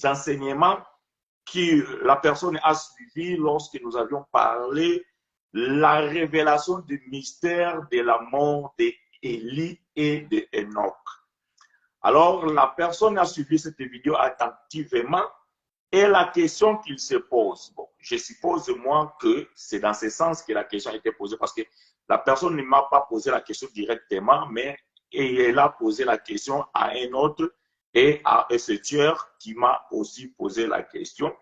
enseignements que la personne a suivis lorsque nous avions parlé la révélation du mystère de la mort d'Élie et d'Enoch. Alors, la personne a suivi cette vidéo attentivement et la question qu'il se pose, bon, je suppose moi que c'est dans ce sens que la question a été posée parce que la personne ne m'a pas posé la question directement, mais elle a posé la question à un autre et à ce tueur qui m'a aussi posé la question.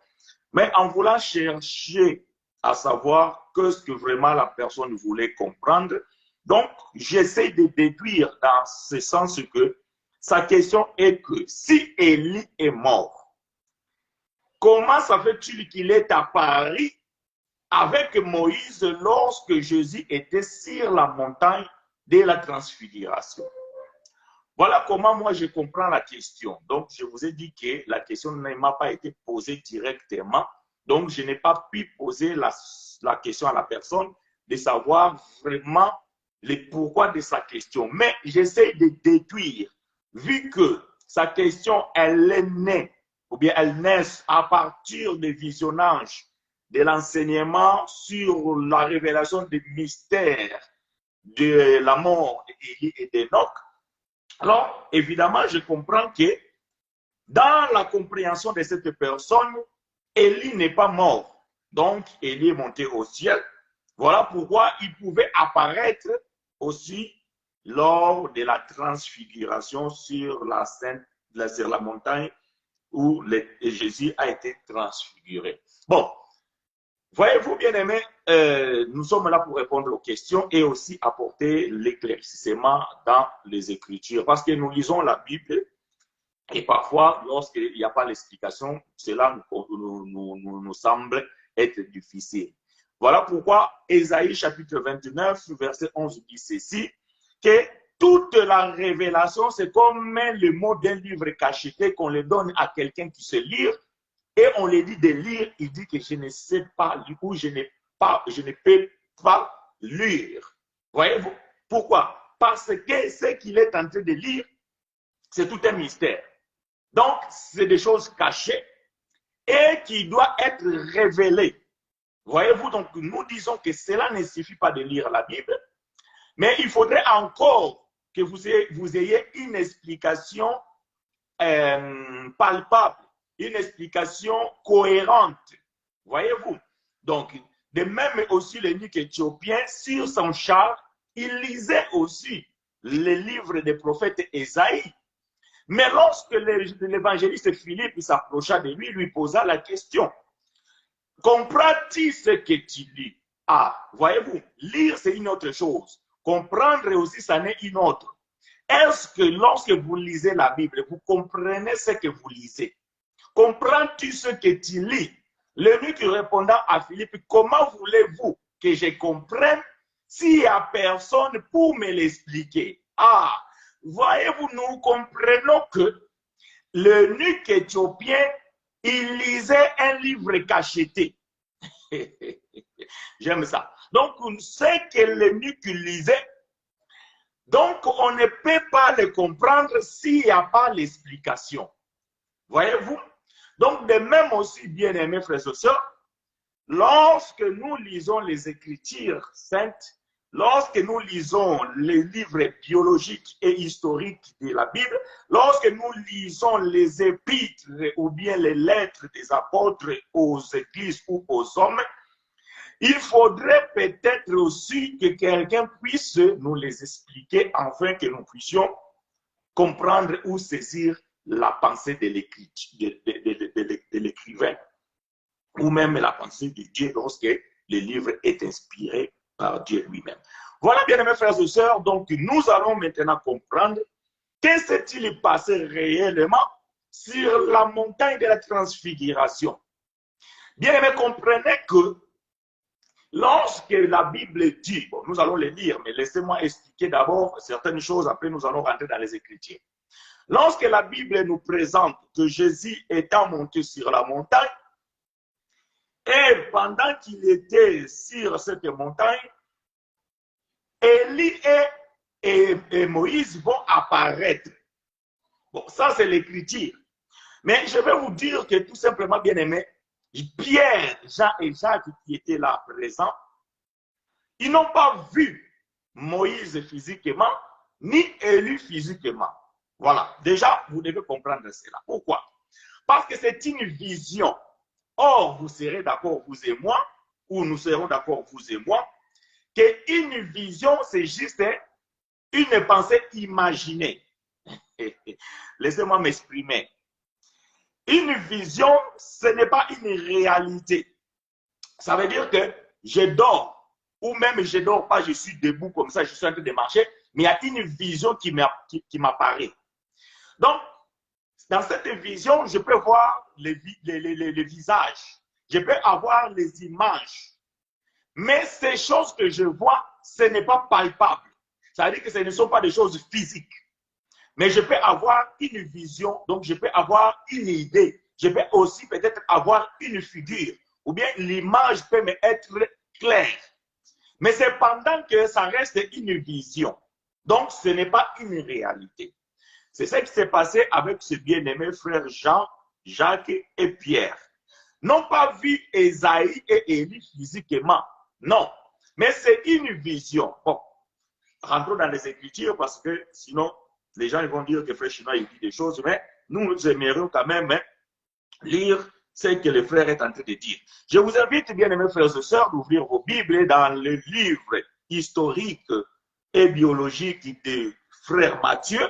Mais en voulant chercher à savoir que ce que vraiment la personne voulait comprendre, donc j'essaie de déduire dans ce sens que sa question est que si Élie est mort, comment ça fait-il qu'il est apparu avec Moïse lorsque Jésus était sur la montagne de la transfiguration? Voilà comment moi je comprends la question. Donc, je vous ai dit que la question ne m'a pas été posée directement. Donc, je n'ai pas pu poser la question à la personne de savoir vraiment le pourquoi de sa question. Mais j'essaie de déduire, vu que sa question, elle est née, ou bien elle naît à partir du visionnage de l'enseignement sur la révélation des mystères de la mort d'Élie et d'Enoch. Alors, évidemment, je comprends que dans la compréhension de cette personne, Élie n'est pas mort. Donc, Élie est monté au ciel. Voilà pourquoi il pouvait apparaître aussi lors de la transfiguration sur la montagne où Jésus a été transfiguré. Bon, voyez-vous, bien-aimés, nous sommes là pour répondre aux questions et aussi apporter l'éclaircissement dans les Écritures. Parce que nous lisons la Bible et parfois, lorsqu'il n'y a pas l'explication, cela nous semble être difficile. Voilà pourquoi Ésaïe chapitre 29, verset 11 dit ceci, que toute la révélation, c'est comme le mot d'un livre cacheté qu'on le donne à quelqu'un qui sait lire. Et on lui dit de lire, il dit que je ne sais pas lire ou je ne peux pas lire. Voyez-vous? Pourquoi? Parce que ce qu'il est en train de lire, c'est tout un mystère. Donc, c'est des choses cachées et qui doivent être révélées. Voyez-vous? Donc, nous disons que cela ne suffit pas de lire la Bible, mais il faudrait encore que vous ayez une explication palpable, une explication cohérente. Voyez-vous? Donc, de même aussi l'eunuque éthiopien, sur son char, il lisait aussi les livres des prophètes Ésaïe. Mais lorsque l'évangéliste Philippe s'approcha de lui, lui posa la question, comprends-tu ce que tu lis? Ah, voyez-vous, lire c'est une autre chose. Comprendre aussi, ça n'est une autre. Est-ce que lorsque vous lisez la Bible, vous comprenez ce que vous lisez? Comprends-tu ce que tu lis? L'eunuque répondant à Philippe, comment voulez-vous que je comprenne s'il n'y a personne pour me l'expliquer? Ah, voyez-vous, nous comprenons que l'eunuque éthiopien, il lisait un livre cacheté. J'aime ça. Donc, ce que l'eunuque lisait, donc on ne peut pas le comprendre s'il n'y a pas l'explication. Voyez-vous? Donc, de même aussi, bien-aimés frères et sœurs, lorsque nous lisons les Écritures saintes, lorsque nous lisons les livres biologiques et historiques de la Bible, lorsque nous lisons les épîtres ou bien les lettres des apôtres aux églises ou aux hommes, il faudrait peut-être aussi que quelqu'un puisse nous les expliquer afin que nous puissions comprendre ou saisir la pensée de l'écrivain ou même la pensée de Dieu lorsque le livre est inspiré par Dieu lui-même. Voilà, bien aimés frères et sœurs, donc nous allons maintenant comprendre qu'est-ce qui s'est passé réellement sur la montagne de la transfiguration. Bien aimés, comprenez que lorsque la Bible dit, bon, nous allons le lire, mais laissez-moi expliquer d'abord certaines choses, après nous allons rentrer dans les Écritures. Lorsque la Bible nous présente que Jésus étant monté sur la montagne, et pendant qu'il était sur cette montagne, Élie et Moïse vont apparaître. Bon, ça c'est l'écriture. Mais je vais vous dire que tout simplement, bien aimé, Pierre, Jean et Jacques qui étaient là présents, ils n'ont pas vu Moïse physiquement, ni Élie physiquement. Voilà, déjà, vous devez comprendre cela. Pourquoi? Parce que c'est une vision. Or, vous serez d'accord, vous et moi, ou nous serons d'accord, vous et moi, qu'une vision, c'est juste une pensée imaginée. Laissez-moi m'exprimer. Une vision, ce n'est pas une réalité. Ça veut dire que je dors, ou même je ne dors pas, je suis debout comme ça, je suis en train de marcher, mais il y a une vision qui m'apparaît. Donc, dans cette vision, je peux voir les visages, je peux avoir les images. Mais ces choses que je vois, ce n'est pas palpable. Ça veut dire que ce ne sont pas des choses physiques. Mais je peux avoir une vision, donc je peux avoir une idée. Je peux aussi peut-être avoir une figure, ou bien l'image peut me être claire. Mais c'est pendant que ça reste une vision. Donc, ce n'est pas une réalité. C'est ce qui s'est passé avec ce bien-aimé frère Jean, Jacques et Pierre. N'ont pas vu Esaïe et Élie physiquement, non. Mais c'est une vision. Bon, rentrons dans les Écritures parce que sinon, les gens vont dire que frère Chinois il dit des choses, mais nous aimerions quand même lire ce que le frère est en train de dire. Je vous invite, bien aimés frères et sœurs, d'ouvrir vos Bibles dans le livre historique et biologique de frère Matthieu.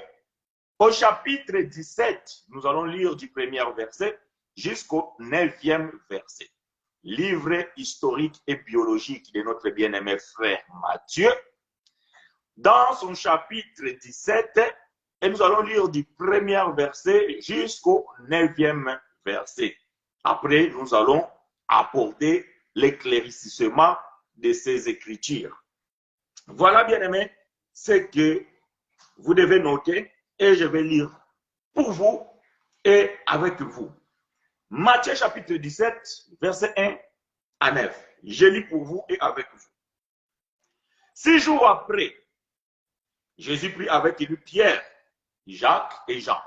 Au chapitre 17, nous allons lire du premier verset jusqu'au 9e verset. Livre historique et biologique de notre bien-aimé frère Matthieu. Dans son chapitre 17, et nous allons lire du premier verset jusqu'au 9e verset. Après, nous allons apporter l'éclaircissement de ces écritures. Voilà, bien-aimés, ce que vous devez noter et je vais lire pour vous et avec vous. Matthieu chapitre 17, verset 1 à 9. Je lis pour vous et avec vous. 6 jours après, Jésus prit avec lui Pierre, Jacques et Jean,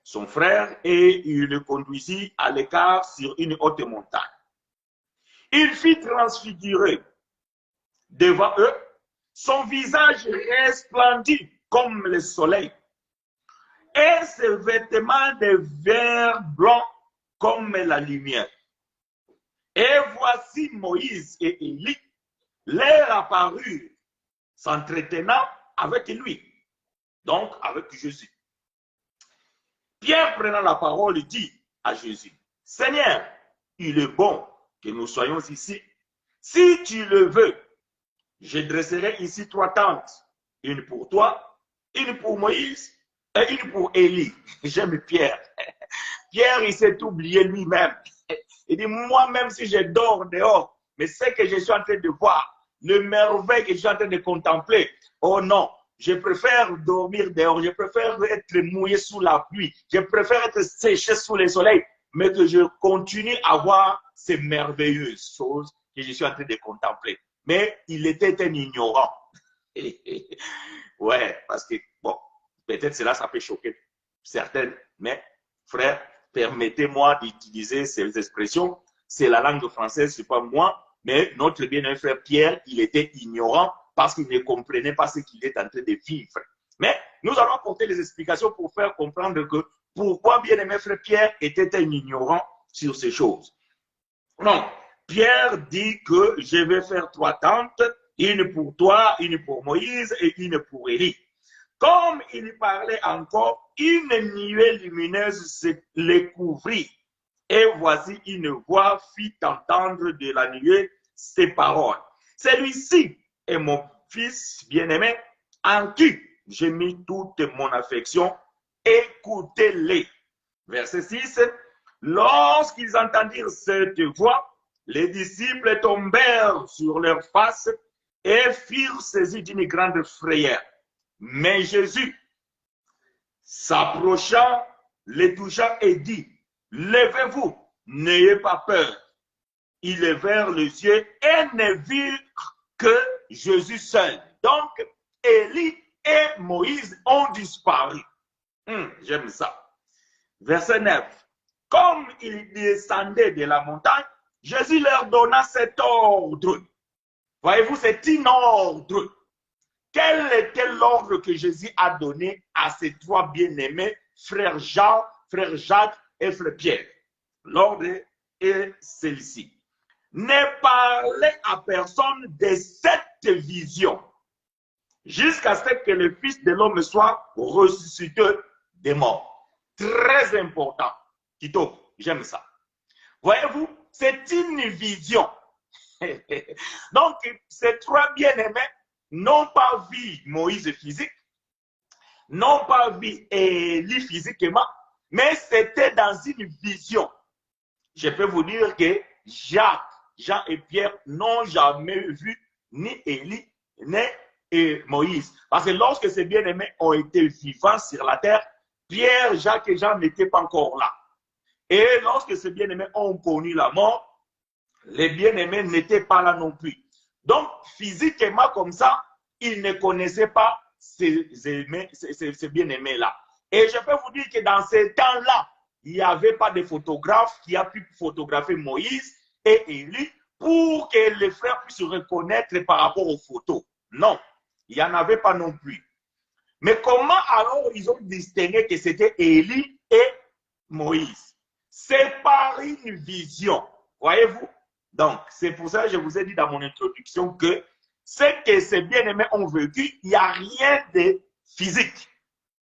son frère, et il le conduisit à l'écart sur une haute montagne. Il fit transfigurer devant eux, son visage resplendit comme le soleil, et ses vêtements de vert blanc comme la lumière. Et voici Moïse et Élie leur apparurent, s'entretenant avec lui, donc avec Jésus. Pierre, prenant la parole, dit à Jésus, « Seigneur, il est bon que nous soyons ici. Si tu le veux, je dresserai ici 3 tentes, une pour toi, une pour Moïse et une pour Élie. » J'aime Pierre. Pierre, il s'est oublié lui-même. Il dit, moi-même, si je dors dehors, mais ce que je suis en train de voir, le merveille que je suis en train de contempler, oh non, je préfère dormir dehors, je préfère être mouillé sous la pluie, je préfère être séché sous le soleil, mais que je continue à voir ces merveilleuses choses que je suis en train de contempler. Mais il était un ignorant. Ouais, parce que, bon, peut-être cela, ça peut choquer certaines, mais frère, permettez-moi d'utiliser ces expressions. C'est la langue française, c'est pas moi, mais notre bien-aimé frère Pierre, il était ignorant parce qu'il ne comprenait pas ce qu'il est en train de vivre. Mais nous allons apporter les explications pour faire comprendre que pourquoi bien-aimé frère Pierre était un ignorant sur ces choses. Non, Pierre dit que je vais faire 3 tentes, une pour toi, une pour Moïse et une pour Élie. Comme il parlait encore, une nuée lumineuse les couvrit. Et voici une voix fit entendre de la nuée ces paroles. Celui-ci est mon fils bien-aimé, en qui j'ai mis toute mon affection. Écoutez-les. Verset 6. Lorsqu'ils entendirent cette voix, les disciples tombèrent sur leurs faces et furent saisis d'une grande frayeur. Mais Jésus, s'approchant, les toucha et dit, « Levez-vous, n'ayez pas peur. » Ils levèrent les yeux et ne virent que Jésus seul. Donc, Élie et Moïse ont disparu. J'aime ça. Verset 9. Comme ils descendaient de la montagne, Jésus leur donna cet ordre. Voyez-vous, c'est un ordre. Quel était l'ordre que Jésus a donné à ses trois bien-aimés, frère Jean, frère Jacques et frère Pierre? L'ordre est celui-ci. Ne parlez à personne de cette vision jusqu'à ce que le Fils de l'homme soit ressuscité des morts. Très important. Tito, j'aime ça. Voyez-vous, c'est une vision. Donc, ces trois bien-aimés n'ont pas vu Moïse physique, n'ont pas vu Élie physiquement, mais c'était dans une vision. Je peux vous dire que Jacques, Jean et Pierre n'ont jamais vu ni Élie, ni Moïse. Parce que lorsque ces bien-aimés ont été vivants sur la terre, Pierre, Jacques et Jean n'étaient pas encore là. Et lorsque ces bien-aimés ont connu la mort, les bien-aimés n'étaient pas là non plus. Donc, physiquement comme ça, ils ne connaissaient pas ces bien-aimés-là. Et je peux vous dire que dans ces temps-là, il n'y avait pas de photographe qui a pu photographier Moïse et Élie pour que les frères puissent se reconnaître par rapport aux photos. Non, il n'y en avait pas non plus. Mais comment alors ils ont distingué que c'était Élie et Moïse? C'est par une vision, voyez-vous? Donc, c'est pour ça que je vous ai dit dans mon introduction que ce que ces bien-aimés ont vécu, il n'y a rien de physique.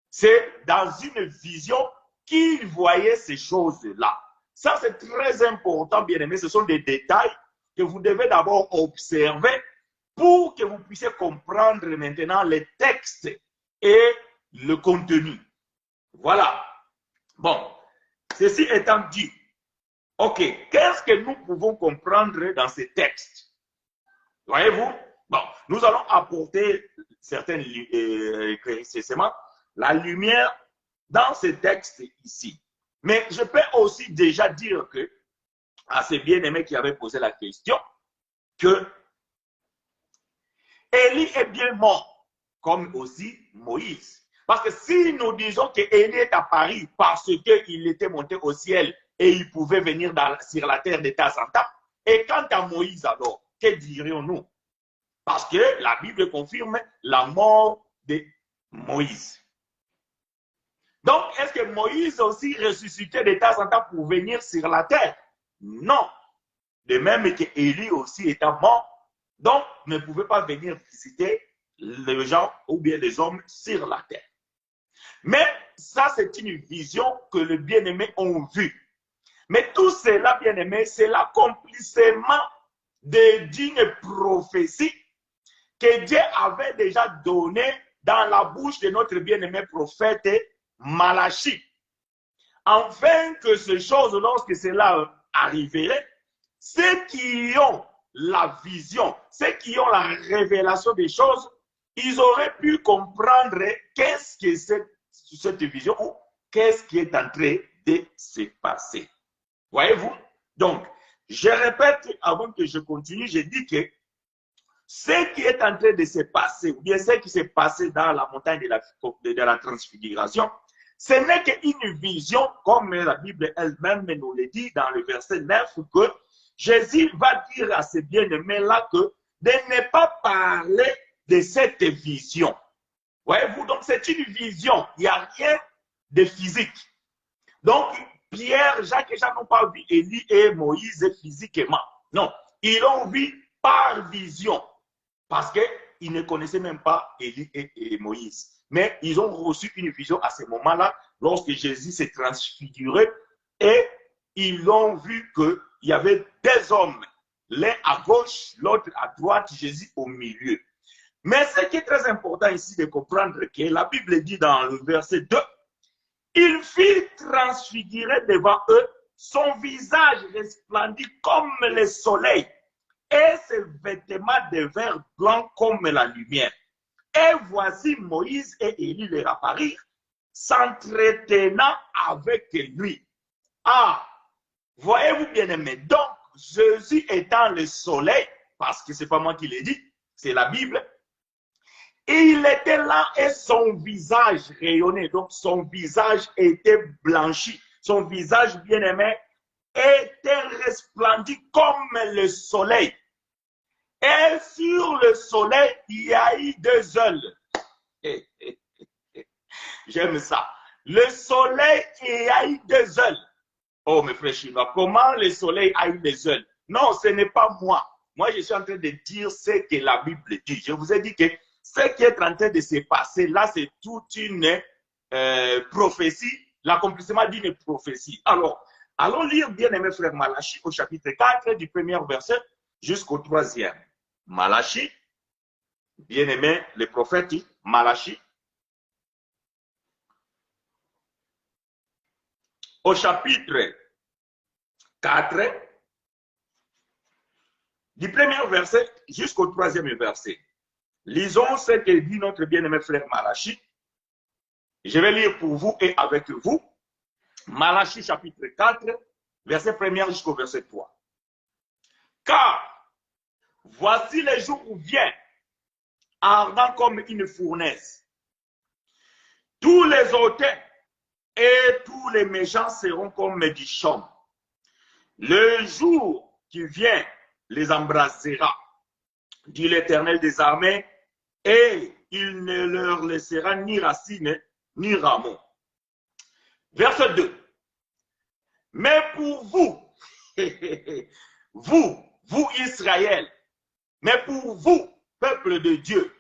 C'est dans une vision qu'ils voyaient ces choses-là. Ça, c'est très important, bien-aimés. Ce sont des détails que vous devez d'abord observer pour que vous puissiez comprendre maintenant les textes et le contenu. Voilà. Bon, ceci étant dit, ok, qu'est-ce que nous pouvons comprendre dans ces textes? Voyez-vous? Bon, nous allons apporter certaines éclaircissements, la lumière dans ces textes ici. Mais je peux aussi déjà dire que, à ces bien-aimés qui avaient posé la question, que Élie est bien mort, comme aussi Moïse. Parce que si nous disons que Élie est apparu parce qu'il était monté au ciel et il pouvait venir sur la terre de temps en temps, et quant à Moïse alors, que dirions-nous? Parce que la Bible confirme la mort de Moïse. Donc, est-ce que Moïse aussi ressuscitait de temps en temps pour venir sur la terre? Non. De même que Élie aussi étant mort, donc ne pouvait pas venir visiter les gens ou bien les hommes sur la terre. Mais ça, c'est une vision que les bien-aimés ont vue. Mais tout cela, bien-aimés, c'est l'accomplissement d'une prophétie que Dieu avait déjà donnée dans la bouche de notre bien-aimé prophète Malachie. Afin que ces choses, lorsque cela arriverait, ceux qui ont la vision, ceux qui ont la révélation des choses, ils auraient pu comprendre qu'est-ce que c'est cette vision ou qu'est-ce qui est en train de se passer. Voyez-vous? Donc, je répète avant que je continue, je dis que ce qui est en train de se passer, ou bien ce qui s'est passé dans la montagne de la transfiguration, ce n'est qu'une vision, comme la Bible elle-même nous le dit dans le verset 9, que Jésus va dire à ces bien-aimés-là que de ne pas parler de cette vision. Voyez-vous, donc c'est une vision, il n'y a rien de physique. Donc, Pierre, Jacques et Jean n'ont pas vu Élie et Moïse physiquement. Non, ils l'ont vu par vision. Parce qu'ils ne connaissaient même pas Élie et Moïse. Mais ils ont reçu une vision à ce moment-là, lorsque Jésus s'est transfiguré, et ils ont vu qu'il y avait deux hommes, l'un à gauche, l'autre à droite, Jésus au milieu. Mais ce qui est très important ici de comprendre, que la Bible dit dans le verset 2, il fit transfigurer devant eux, son visage resplendit comme le soleil, et ses vêtements devinrent blancs comme la lumière. Et voici Moïse et Élie leur apparurent, s'entretenant avec lui. Ah, voyez-vous bien aimé, donc Jésus étant le soleil, parce que ce n'est pas moi qui l'ai dit, c'est la Bible, Et il était là et son visage rayonnait. Donc son visage était blanchi. Son visage bien-aimé était resplendit comme le soleil. Et sur le soleil, il y a eu deux ailes. J'aime ça. Le soleil, il y a eu deux ailes. Oh, mes frères chinois, comment le soleil a eu des ailes? Non, ce n'est pas moi. Moi, je suis en train de dire ce que la Bible dit. Je vous ai dit que ce qui est en train de se passer là, c'est toute une prophétie, l'accomplissement d'une prophétie. Alors, allons lire, bien-aimé frère Malachie, au chapitre 4, du premier verset jusqu'au 3e. Malachie, bien-aimé, le prophète Malachie, au chapitre 4, du premier verset jusqu'au 3e verset. Lisons ce que dit notre bien-aimé frère Malachie. Je vais lire pour vous et avec vous. Malachie chapitre 4, verset 1 jusqu'au verset 3. Car voici les jours où vient, ardent comme une fournaise. Tous les hautains et tous les méchants seront comme du chaume. Le jour qui vient les embrasera, dit l'Éternel des armées, et il ne leur laissera ni racine ni rameau. Verset 2. Mais pour vous, vous Israël, mais pour vous, peuple de Dieu,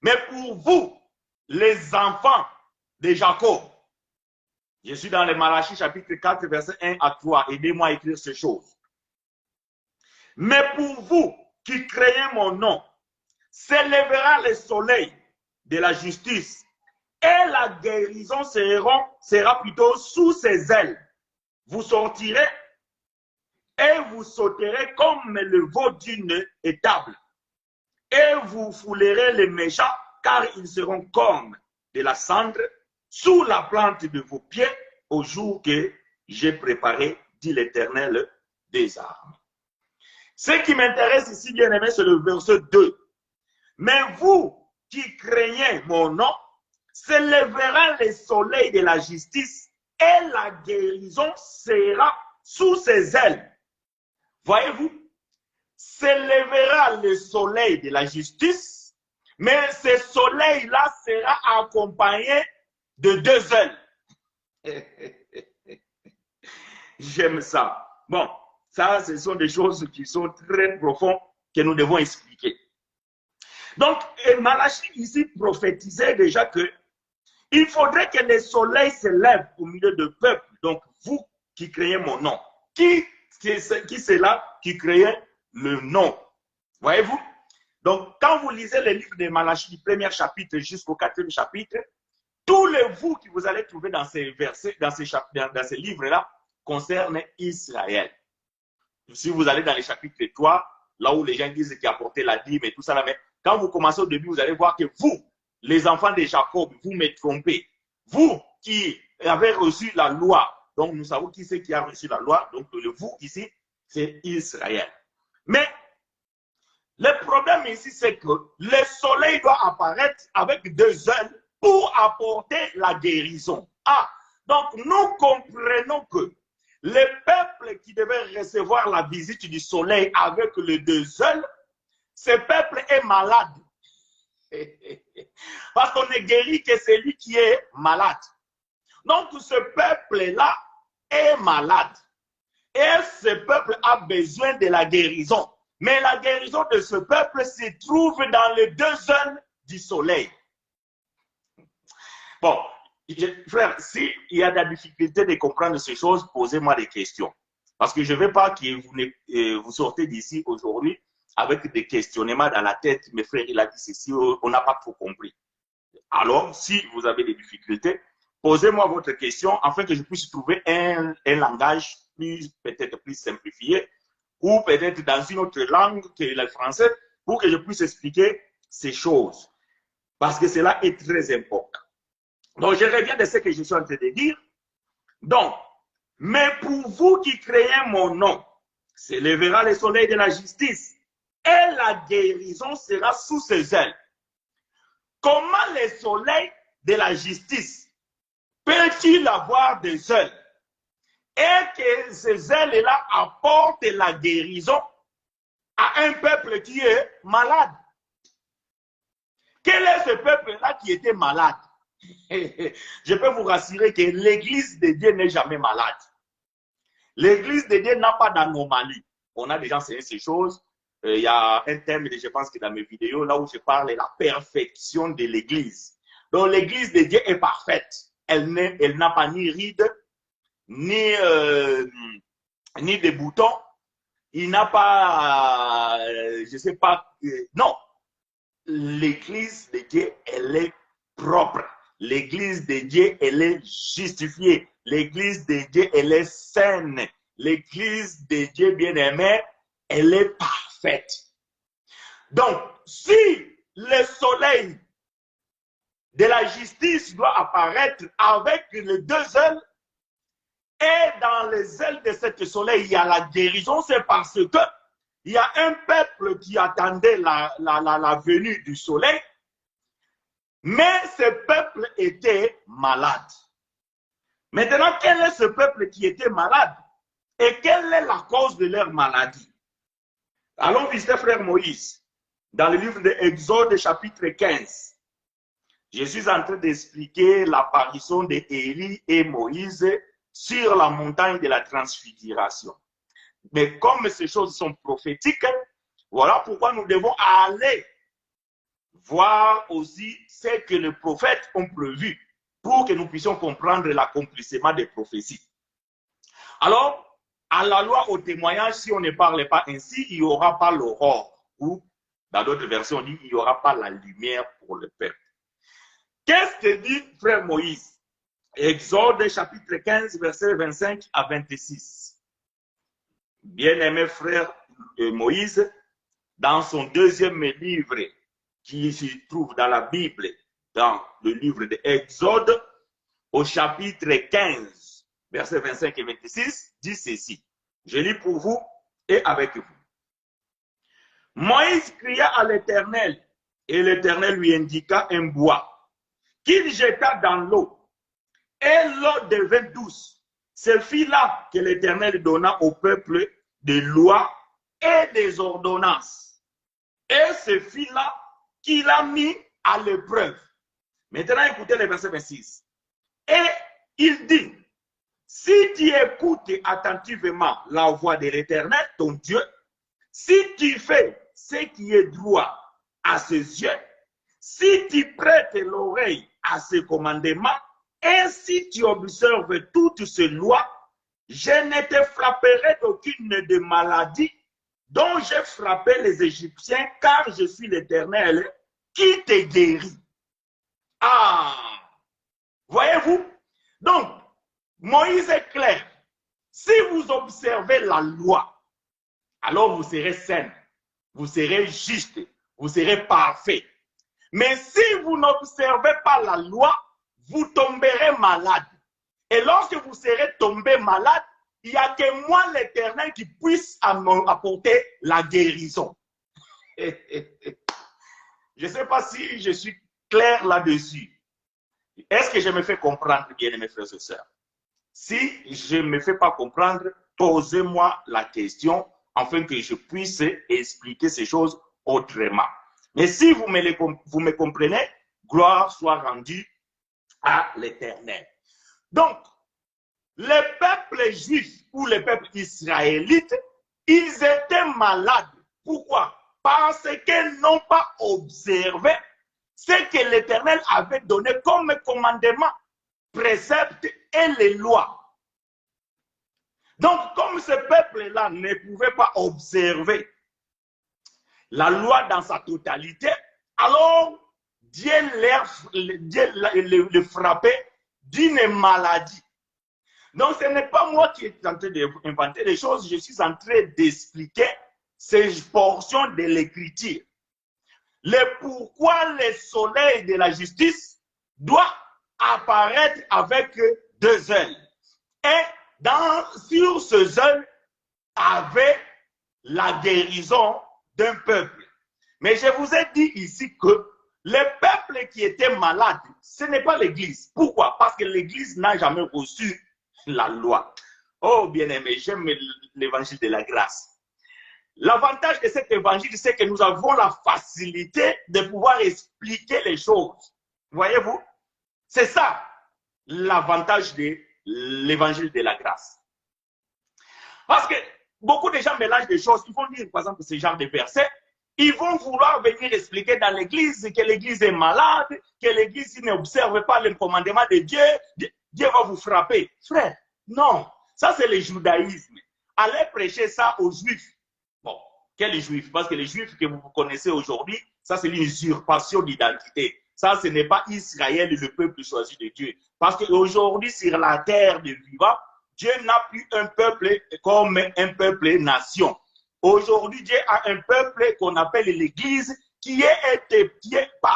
mais pour vous, les enfants de Jacob. Je suis dans le Malachie chapitre 4, verset 1 à 3. Aidez-moi à écrire ces choses. Mais pour vous qui craignez mon nom, s'élèvera le soleil de la justice et la guérison sera plutôt sous ses ailes. Vous sortirez et vous sauterez comme le veau d'une étable. Et vous foulerez les méchants, car ils seront comme de la cendre sous la plante de vos pieds au jour que j'ai préparé, dit l'Éternel des armées. Ce qui m'intéresse ici, bien aimé, c'est le verset 2. Mais vous qui craignez mon nom, s'élèvera le soleil de la justice et la guérison sera sous ses ailes. Voyez-vous, s'élèvera le soleil de la justice, mais ce soleil-là sera accompagné de deux ailes. J'aime ça. Bon, ça, ce sont des choses qui sont très profondes que nous devons expliquer. Donc, Malachie ici prophétisait déjà que il faudrait que le soleil se lève au milieu de peuple. Donc, vous qui créez mon nom. Qui c'est là qui créait le nom? Voyez-vous? Donc, quand vous lisez le livre de Malachie du premier chapitre jusqu'au 4e chapitre, tous les vous qui vous allez trouver dans ces versets, dans ces livres-là, concernent Israël. Si vous allez dans le chapitre 3, là où les gens disent qu'il a porté la dîme et tout ça, là, mais quand vous commencez au début, vous allez voir que vous, les enfants de Jacob, vous me trompez. Vous qui avez reçu la loi, donc nous savons qui c'est qui a reçu la loi, donc le vous ici, c'est Israël. Mais le problème ici, c'est que le soleil doit apparaître avec deux ailes pour apporter la guérison. Ah, donc nous comprenons que le peuple qui devait recevoir la visite du soleil avec les deux ailes, ce peuple est malade. Parce qu'on ne guérit que celui qui est malade. Donc ce peuple-là est malade. Et ce peuple a besoin de la guérison. Mais la guérison de ce peuple se trouve dans les deux ailes du soleil. Bon, frère, s'il y a de la difficulté de comprendre ces choses, posez-moi des questions. Parce que je ne veux pas que vous sortez d'ici aujourd'hui avec des questionnements dans la tête. Mes frères, il a dit ceci, on n'a pas trop compris. Alors, si vous avez des difficultés, posez-moi votre question afin que je puisse trouver un langage peut-être plus simplifié ou peut-être dans une autre langue que le français pour que je puisse expliquer ces choses. Parce que cela est très important. Donc, je reviens de ce que je suis en train de dire. Donc, mais pour vous qui créez mon nom, s'élèvera le soleil de la justice et la guérison sera sous ses ailes. comment le soleil de la justice peut-il avoir des ailes et que ces ailes-là apportent la guérison à un peuple qui est malade? Quel est ce peuple-là qui était malade? Je peux vous rassurer que l'Église de Dieu n'est jamais malade. L'Église de Dieu n'a pas d'anomalie. On a déjà enseigné ces choses. Il y a un thème, je pense que dans mes vidéos, là où je parle de la perfection de l'Église. Donc l'Église de Dieu est parfaite. Elle n'a pas ni rides, ni des boutons. Il n'a pas, je ne sais pas, non. L'Église de Dieu, elle est propre. L'Église de Dieu, elle est justifiée. L'Église de Dieu, elle est saine. L'Église de Dieu, bien-aimée, elle est parfaite. Donc, si le soleil de la justice doit apparaître avec les deux ailes, et dans les ailes de ce soleil, il y a la guérison, c'est parce que il y a un peuple qui attendait la venue du soleil, mais ce peuple était malade. Maintenant, quel est ce peuple qui était malade? Et quelle est la cause de leur maladie? Allons visiter frère Moïse, dans le livre de Exode, chapitre 15. Je suis en train d'expliquer l'apparition d'Élie et Moïse sur la montagne de la transfiguration. Mais comme ces choses sont prophétiques, voilà pourquoi nous devons aller voir aussi ce que les prophètes ont prévu pour que nous puissions comprendre l'accomplissement des prophéties. Alors, à la loi, au témoignage, si on ne parle pas ainsi, il n'y aura pas l'aurore. Ou, dans d'autres versions, on dit il n'y aura pas la lumière pour le peuple. Qu'est-ce que dit frère Moïse? Exode chapitre 15, versets 25 à 26. Bien-aimé frère Moïse, dans son deuxième livre, qui se trouve dans la Bible, dans le livre de Exode, au chapitre 15, versets 25 et 26, dit ceci. Je lis pour vous et avec vous. Moïse cria à l'Éternel, et l'Éternel lui indiqua un bois, qu'il jeta dans l'eau, et l'eau devint douce. Ce fut là que l'Éternel donna au peuple des lois et des ordonnances. Et ce fut là qu'il a mis à l'épreuve. Maintenant, écoutez le verset 26. Et il dit, si tu écoutes attentivement la voix de l'Éternel, ton Dieu, si tu fais ce qui est droit à ses yeux, si tu prêtes l'oreille à ses commandements, et si tu observes toutes ces lois, je ne te frapperai d'aucune des maladies dont j'ai frappé les Égyptiens, car je suis l'Éternel qui te guérit. Ah, voyez-vous? Donc, Moïse est clair. Si vous observez la loi, alors vous serez sain, vous serez juste, vous serez parfait. Mais si vous n'observez pas la loi, vous tomberez malade. Et lorsque vous serez tombé malade, il n'y a que moi, l'Éternel, qui puisse apporter la guérison. Je ne sais pas si je suis clair là-dessus. Est-ce que je me fais comprendre, bien mes frères et sœurs? Si je ne me fais pas comprendre, posez-moi la question afin que je puisse expliquer ces choses autrement. Mais si vous me comprenez, gloire soit rendue à l'Éternel. Donc, les peuples juifs ou les peuples israélites, ils étaient malades. Pourquoi? Parce qu'ils n'ont pas observé ce que l'Éternel avait donné comme commandement, préceptes et les lois. Donc, comme ce peuple-là ne pouvait pas observer la loi dans sa totalité, alors Dieu le frappait d'une maladie. Donc, ce n'est pas moi qui est en train d'inventer les choses, je suis en train d'expliquer ces portions de l'Écriture. Le pourquoi le soleil de la justice doit apparaître avec deux ailes. Et sur ces ailes avait la guérison d'un peuple. Mais je vous ai dit ici que Le peuple qui était malade, ce n'est pas l'Église. Pourquoi? Parce que l'Église n'a jamais reçu la loi. Oh, bien-aimé, j'aime l'évangile de la grâce. L'avantage de cet évangile, c'est que nous avons la facilité de pouvoir expliquer les choses. Voyez-vous? C'est ça l'avantage de l'évangile de la grâce. Parce que beaucoup de gens mélangent des choses. Ils vont dire, par exemple, ce genre de versets. Ils vont vouloir venir expliquer dans l'église que l'église est malade, que l'église n'observe pas le commandement de Dieu. Dieu va vous frapper. Frère, non. Ça, c'est le judaïsme. Allez prêcher ça aux juifs. Bon, quels juifs? Parce que les juifs que vous connaissez aujourd'hui, ça, c'est l'usurpation d'identité. Ça, ce n'est pas Israël, le peuple choisi de Dieu. Parce qu'aujourd'hui, sur la terre des vivants, Dieu n'a plus un peuple comme un peuple nation. Aujourd'hui, Dieu a un peuple qu'on appelle l'Église qui est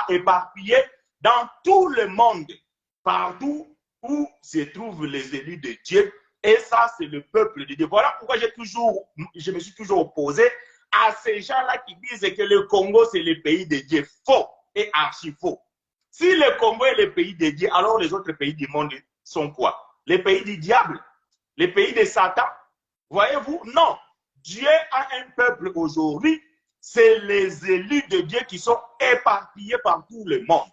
éparpillé dans tout le monde, partout où se trouvent les élus de Dieu. Et ça, c'est le peuple de Dieu. Voilà pourquoi je me suis toujours opposé à ces gens-là qui disent que le Congo, c'est le pays de Dieu. Faux et archi faux. Si le Congo est le pays de Dieu, alors les autres pays du monde sont quoi? Les pays du diable? Les pays de Satan? Voyez-vous? Non. Dieu a un peuple aujourd'hui, c'est les élus de Dieu qui sont éparpillés par tout le monde.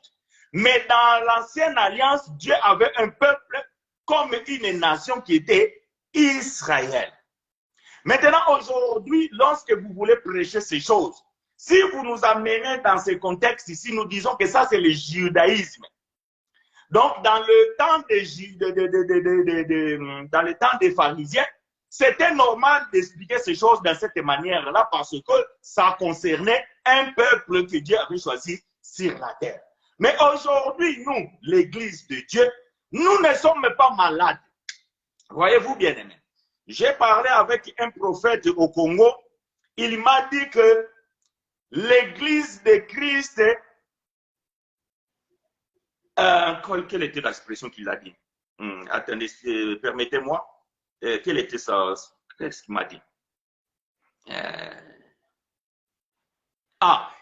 Mais dans l'ancienne alliance, Dieu avait un peuple comme une nation qui était Israël. Maintenant, aujourd'hui, lorsque vous voulez prêcher ces choses, si vous nous amenez dans ce contexte ici, nous disons que ça, c'est le judaïsme. Donc, dans le temps des pharisiens, c'était normal d'expliquer ces choses de cette manière-là parce que ça concernait un peuple que Dieu avait choisi sur la terre. Mais aujourd'hui, nous, l'Église de Dieu, nous ne sommes pas malades. Voyez-vous, bien-aimés. J'ai parlé avec un prophète au Congo. Il m'a dit que l'Église de Christ, quelle était l'expression qu'il a dit? Attendez, permettez-moi. Quelle était ça? Qu'est-ce qu'il m'a dit?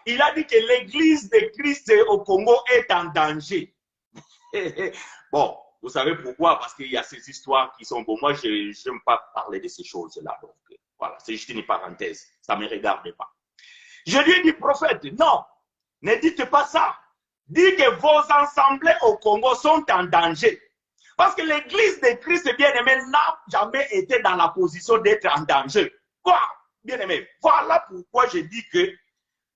Il a dit que l'Église de Christ au Congo est en danger. Bon, vous savez pourquoi? Parce qu'il y a ces histoires qui sont bon. Moi, je n'aime pas parler de ces choses-là. Donc, voilà, c'est juste une parenthèse. Ça ne me regarde pas. Je lui ai dit, prophète, non, ne dites pas ça. Dites que vos assemblées au Congo sont en danger. Parce que l'Église de Christ bien-aimé n'a jamais été dans la position d'être en danger. Quoi, bien-aimé? Voilà pourquoi je dis que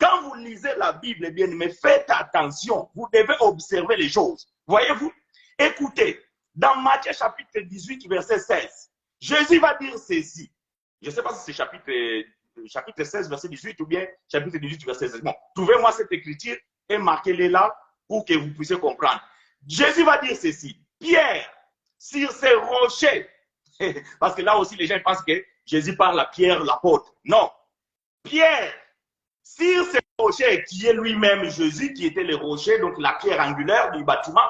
quand vous lisez la Bible, bien-aimé, faites attention. Vous devez observer les choses. Voyez-vous? Écoutez, dans Matthieu chapitre 18, verset 16, Jésus va dire ceci. Je ne sais pas si c'est chapitre 16, verset 18 ou bien chapitre 18, verset 16. Bon, trouvez-moi cette écriture et marquez-les là pour que vous puissiez comprendre. Jésus va dire ceci. Pierre, sur ces rochers, parce que là aussi les gens pensent que Jésus parle à Pierre l'apôtre. Non. Pierre, sur ces rochers qui est lui-même Jésus, qui était le rocher, donc la pierre angulaire du bâtiment,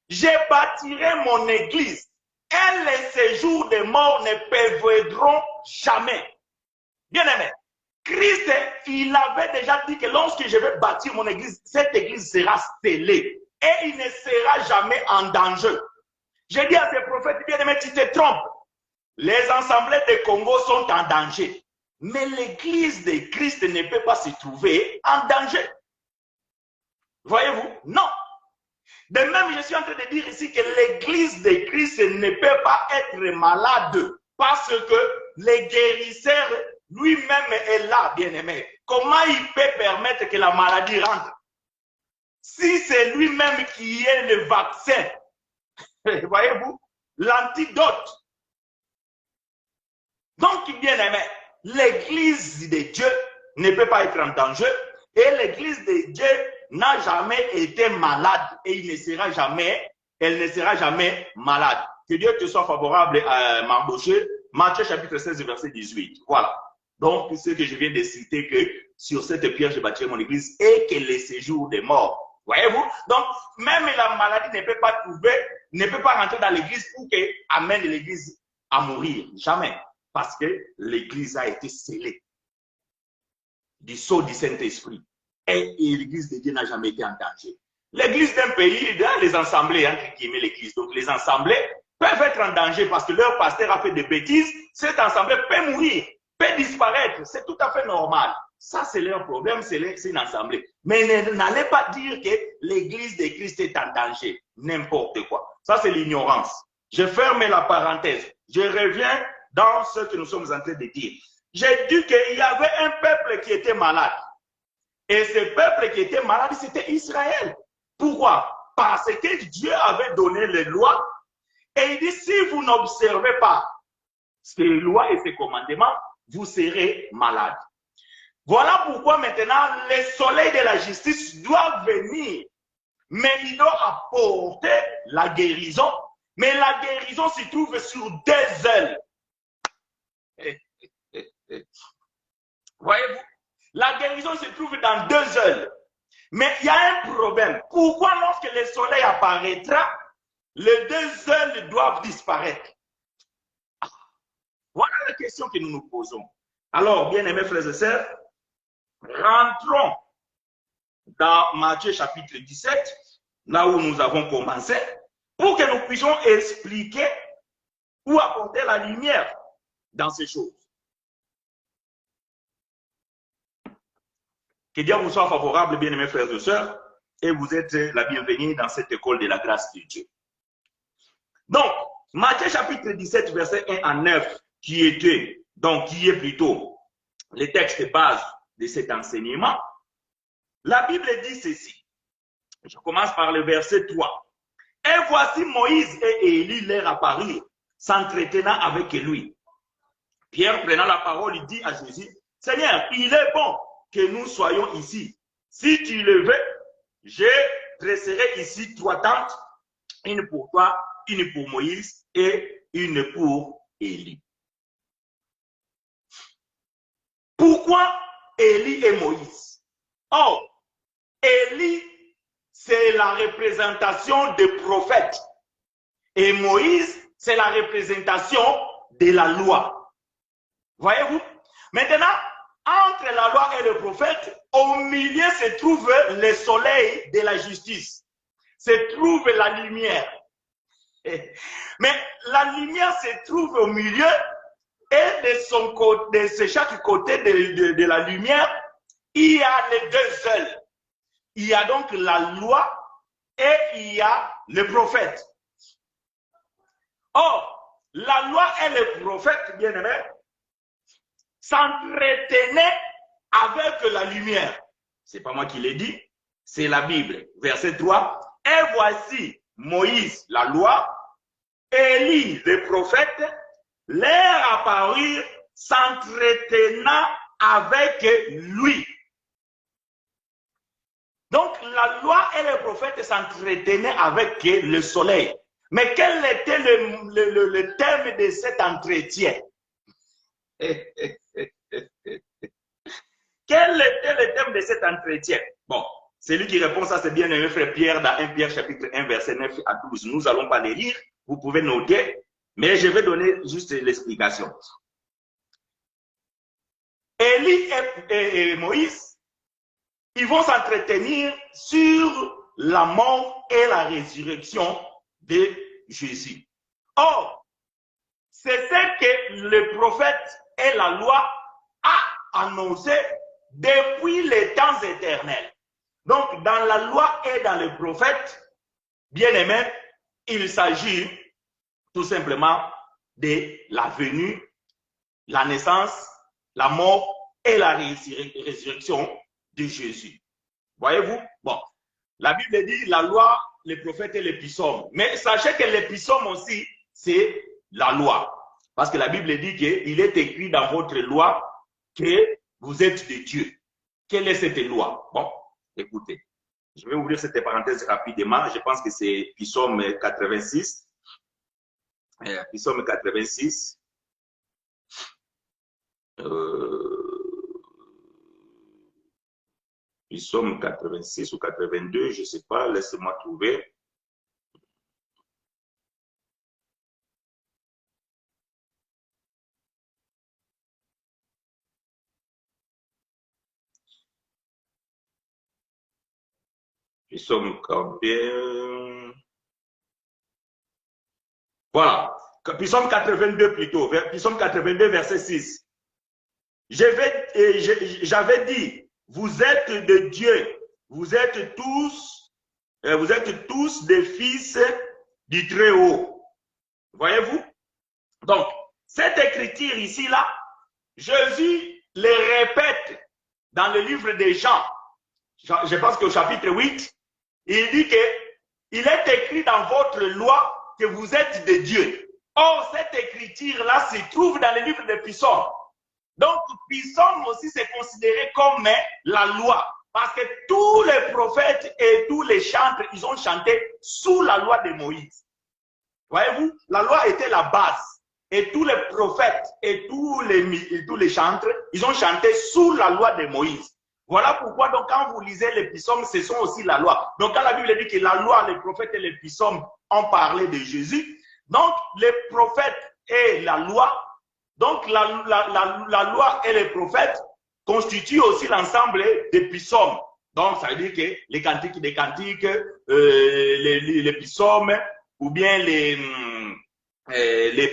je bâtirai mon église et les séjours des morts ne perviendront jamais. Bien aimé, Christ, il avait déjà dit que lorsque je vais bâtir mon église, cette église sera scellée et il ne sera jamais en danger. J'ai dit à ces prophètes, bien aimé, tu te trompes. Les assemblées de Congo sont en danger. Mais l'église de Christ ne peut pas se trouver en danger. Voyez-vous? Non. De même, je suis en train de dire ici que l'église de Christ ne peut pas être malade parce que le guérisseur lui-même est là, bien-aimé. Comment il peut permettre que la maladie rentre? Si c'est lui-même qui est le vaccin, voyez-vous, l'antidote. Donc, bien-aimé, l'église de Dieu ne peut pas être en danger et l'église de Dieu n'a jamais été malade et elle ne sera jamais malade. Que Dieu te soit favorable à Mardoché, Matthieu chapitre 16, verset 18. Voilà. Donc, ce que je viens de citer, que sur cette pierre, je bâtirai mon église et que les séjours des morts. Voyez-vous? Donc, même la maladie ne peut pas rentrer dans l'église pour qu'elle amène l'église à mourir. Jamais. Parce que l'église a été scellée du sceau du Saint-Esprit. et l'église de Dieu n'a jamais été en danger. L'église d'un pays, dans les assemblées, entre guillemets, l'église, donc les assemblées peuvent être en danger parce que leur pasteur a fait des bêtises, cette assemblée peut mourir, peut disparaître, c'est tout à fait normal. Ça, c'est leur problème, c'est une assemblée. Mais n'allez pas dire que l'église de Christ est en danger, n'importe quoi. Ça, c'est l'ignorance. Je ferme la parenthèse. Je reviens dans ce que nous sommes en train de dire. J'ai dit qu'il y avait un peuple qui était malade. Et ce peuple qui était malade, c'était Israël. Pourquoi? Parce que Dieu avait donné les lois. Et il dit, si vous n'observez pas ces lois et ces commandements, vous serez malade. Voilà pourquoi maintenant, le soleil de la justice doit venir. Mais il doit apporter la guérison. Mais la guérison se trouve sur deux ailes. Voyez-vous? La guérison se trouve dans deux ailes. Mais il y a un problème. Pourquoi lorsque le soleil apparaîtra, les deux ailes doivent disparaître? Voilà la question que nous nous posons. Alors, bien-aimés frères et sœurs, rentrons dans Matthieu chapitre 17, là où nous avons commencé, pour que nous puissions expliquer ou apporter la lumière dans ces choses. Que Dieu vous soit favorable, bien-aimés frères et sœurs, et vous êtes la bienvenue dans cette école de la grâce de Dieu. Donc, Matthieu chapitre 17, verset 1 à 9, qui est plutôt le texte base de cet enseignement, la Bible dit ceci. Je commence par le verset 3. Et voici Moïse et Élie leur apparurent, s'entretenant avec lui. Pierre, prenant la parole, il dit à Jésus, Seigneur, il est bon que nous soyons ici. Si tu le veux, je dresserai ici 3 tentes, une pour toi, une pour Moïse et une pour Élie. Pourquoi Élie et Moïse? Or, Élie, c'est la représentation des prophètes. Et Moïse, c'est la représentation de la loi. Voyez-vous? Maintenant, entre la loi et le prophète, au milieu se trouve le soleil de la justice. Se trouve la lumière. Mais la lumière se trouve au milieu et de chaque côté de la lumière, il y a les deux ailes. Il y a donc la loi et il y a le prophète. Or, la loi et le prophète, bien aimé, s'entretenaient avec la lumière. Ce n'est pas moi qui l'ai dit, c'est la Bible. Verset 3. Et voici Moïse, la loi, Élie, le prophète, leur apparurent s'entretenant avec lui. Donc, la loi et le prophète s'entretenaient avec le soleil. Mais quel était le thème de cet entretien? Quel était le thème de cet entretien? Bon, celui qui répond ça, c'est bien aimé frère Pierre dans 1 Pierre chapitre 1, verset 9 à 12. Nous n'allons pas les lire, vous pouvez noter, mais je vais donner juste l'explication. Élie et Moïse, ils vont s'entretenir sur la mort et la résurrection de Jésus. Or, c'est ce que le prophète et la loi a annoncé depuis les temps éternels. Donc, dans la loi et dans le prophète, bien aimé, il s'agit tout simplement de la venue, la naissance, la mort et la résurrection de Jésus. Voyez-vous? Bon, la Bible dit la loi, les prophètes et les psaumes. Mais sachez que les psaumes aussi, c'est la loi. Parce que la Bible dit qu'il est écrit dans votre loi que vous êtes de Dieu. Quelle est cette loi? Bon, écoutez, je vais ouvrir cette parenthèse rapidement. Je pense que c'est Psaume 86. Psaume 86. Psaume 86 ou 82, je ne sais pas, laissez-moi trouver. Psaume combien? Voilà. Psaume 82 plutôt. Psaume 82, verset 6. J'avais dit, vous êtes de Dieu, vous êtes tous des fils du Très-Haut. Voyez-vous? Donc, cette écriture ici-là, Jésus les répète dans le livre des Jean. Je pense qu'au chapitre 8, il dit qu'il est écrit dans votre loi que vous êtes de Dieu. Or, cette écriture-là se trouve dans le livre des Psaumes. Donc, Psaume aussi, c'est considéré comme la loi. Parce que tous les prophètes et tous les chantres, ils ont chanté sous la loi de Moïse. Voyez-vous, la loi était la base. Et tous les prophètes et tous les chantres, ils ont chanté sous la loi de Moïse. Voilà pourquoi, donc, quand vous lisez les psaumes, ce sont aussi la loi. Donc, quand la Bible dit que la loi, les prophètes et les psaumes ont parlé de Jésus, donc, les prophètes et la loi, donc la loi et les prophètes constituent aussi l'ensemble des psaumes. Donc, ça veut dire que les cantiques des cantiques, les psaumes, ou bien les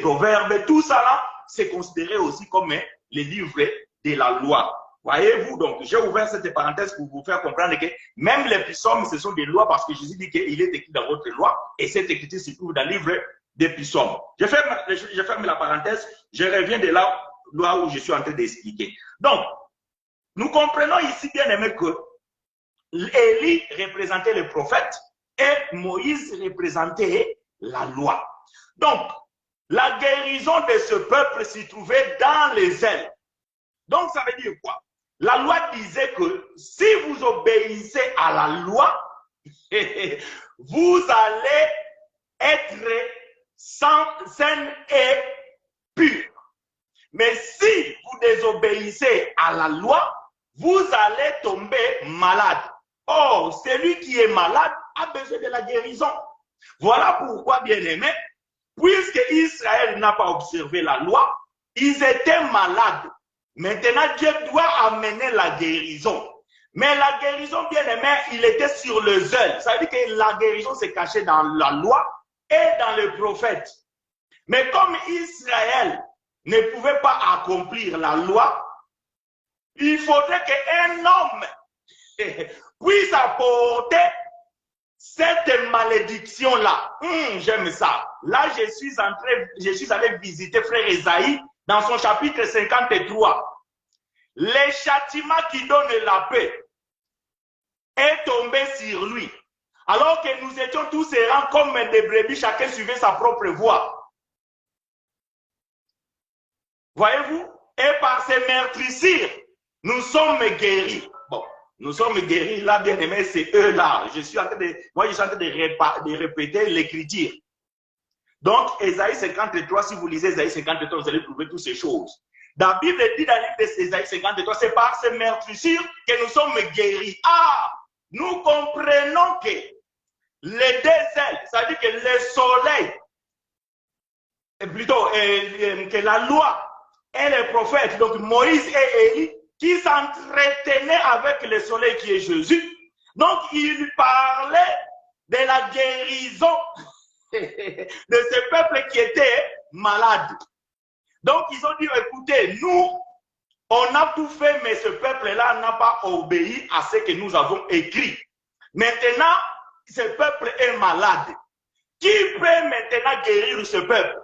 proverbes, tout ça là, c'est considéré aussi comme les livres de la loi. Voyez-vous, donc, j'ai ouvert cette parenthèse pour vous faire comprendre que même les psaumes, ce sont des lois parce que Jésus dit qu'il est écrit dans votre loi et cette écriture se trouve dans le livre des psaumes. Je ferme la parenthèse, je reviens de là où je suis en train d'expliquer. Donc, nous comprenons ici, bien aimé, que Élie représentait le prophète et Moïse représentait la loi. Donc, la guérison de ce peuple s'y trouvait dans les ailes. Donc, ça veut dire quoi? La loi disait que si vous obéissez à la loi, vous allez être sain et pur. Mais si vous désobéissez à la loi, vous allez tomber malade. Or, celui qui est malade a besoin de la guérison. Voilà pourquoi, bien aimé, puisque Israël n'a pas observé la loi, ils étaient malades. Maintenant, Dieu doit amener la guérison. Mais la guérison, bien aimé, il était sur le zèle. Ça veut dire que la guérison s'est cachée dans la loi et dans le prophète. Mais comme Israël ne pouvait pas accomplir la loi, il faudrait qu'un homme puisse apporter cette malédiction-là. J'aime ça. Là, je suis allé visiter frère Esaïe dans son chapitre 53. Le châtiment qui donne la paix est tombé sur lui. Alors que nous étions tous errants comme des brebis, chacun suivait sa propre voie. Voyez-vous? Et par ces meurtrissures, nous sommes guéris. Bon, nous sommes guéris là, bien aimé, c'est eux-là. Je suis en train de répéter l'écriture. Donc, Ésaïe 53, si vous lisez Ésaïe 53, vous allez trouver toutes ces choses. La Bible dit dans le livre d'Ésaïe 53, c'est par ces meurtrissures que nous sommes guéris. Ah, nous comprenons que les deux ailes, c'est-à-dire que le soleil, plutôt que la loi et les prophètes, donc Moïse et Élie, qui s'entretenaient avec le soleil qui est Jésus. Donc, ils parlaient de la guérison de ce peuple qui était malade. Donc, ils ont dit, écoutez, nous, on a tout fait, mais ce peuple-là n'a pas obéi à ce que nous avons écrit. Maintenant, ce peuple est malade. Qui peut maintenant guérir ce peuple?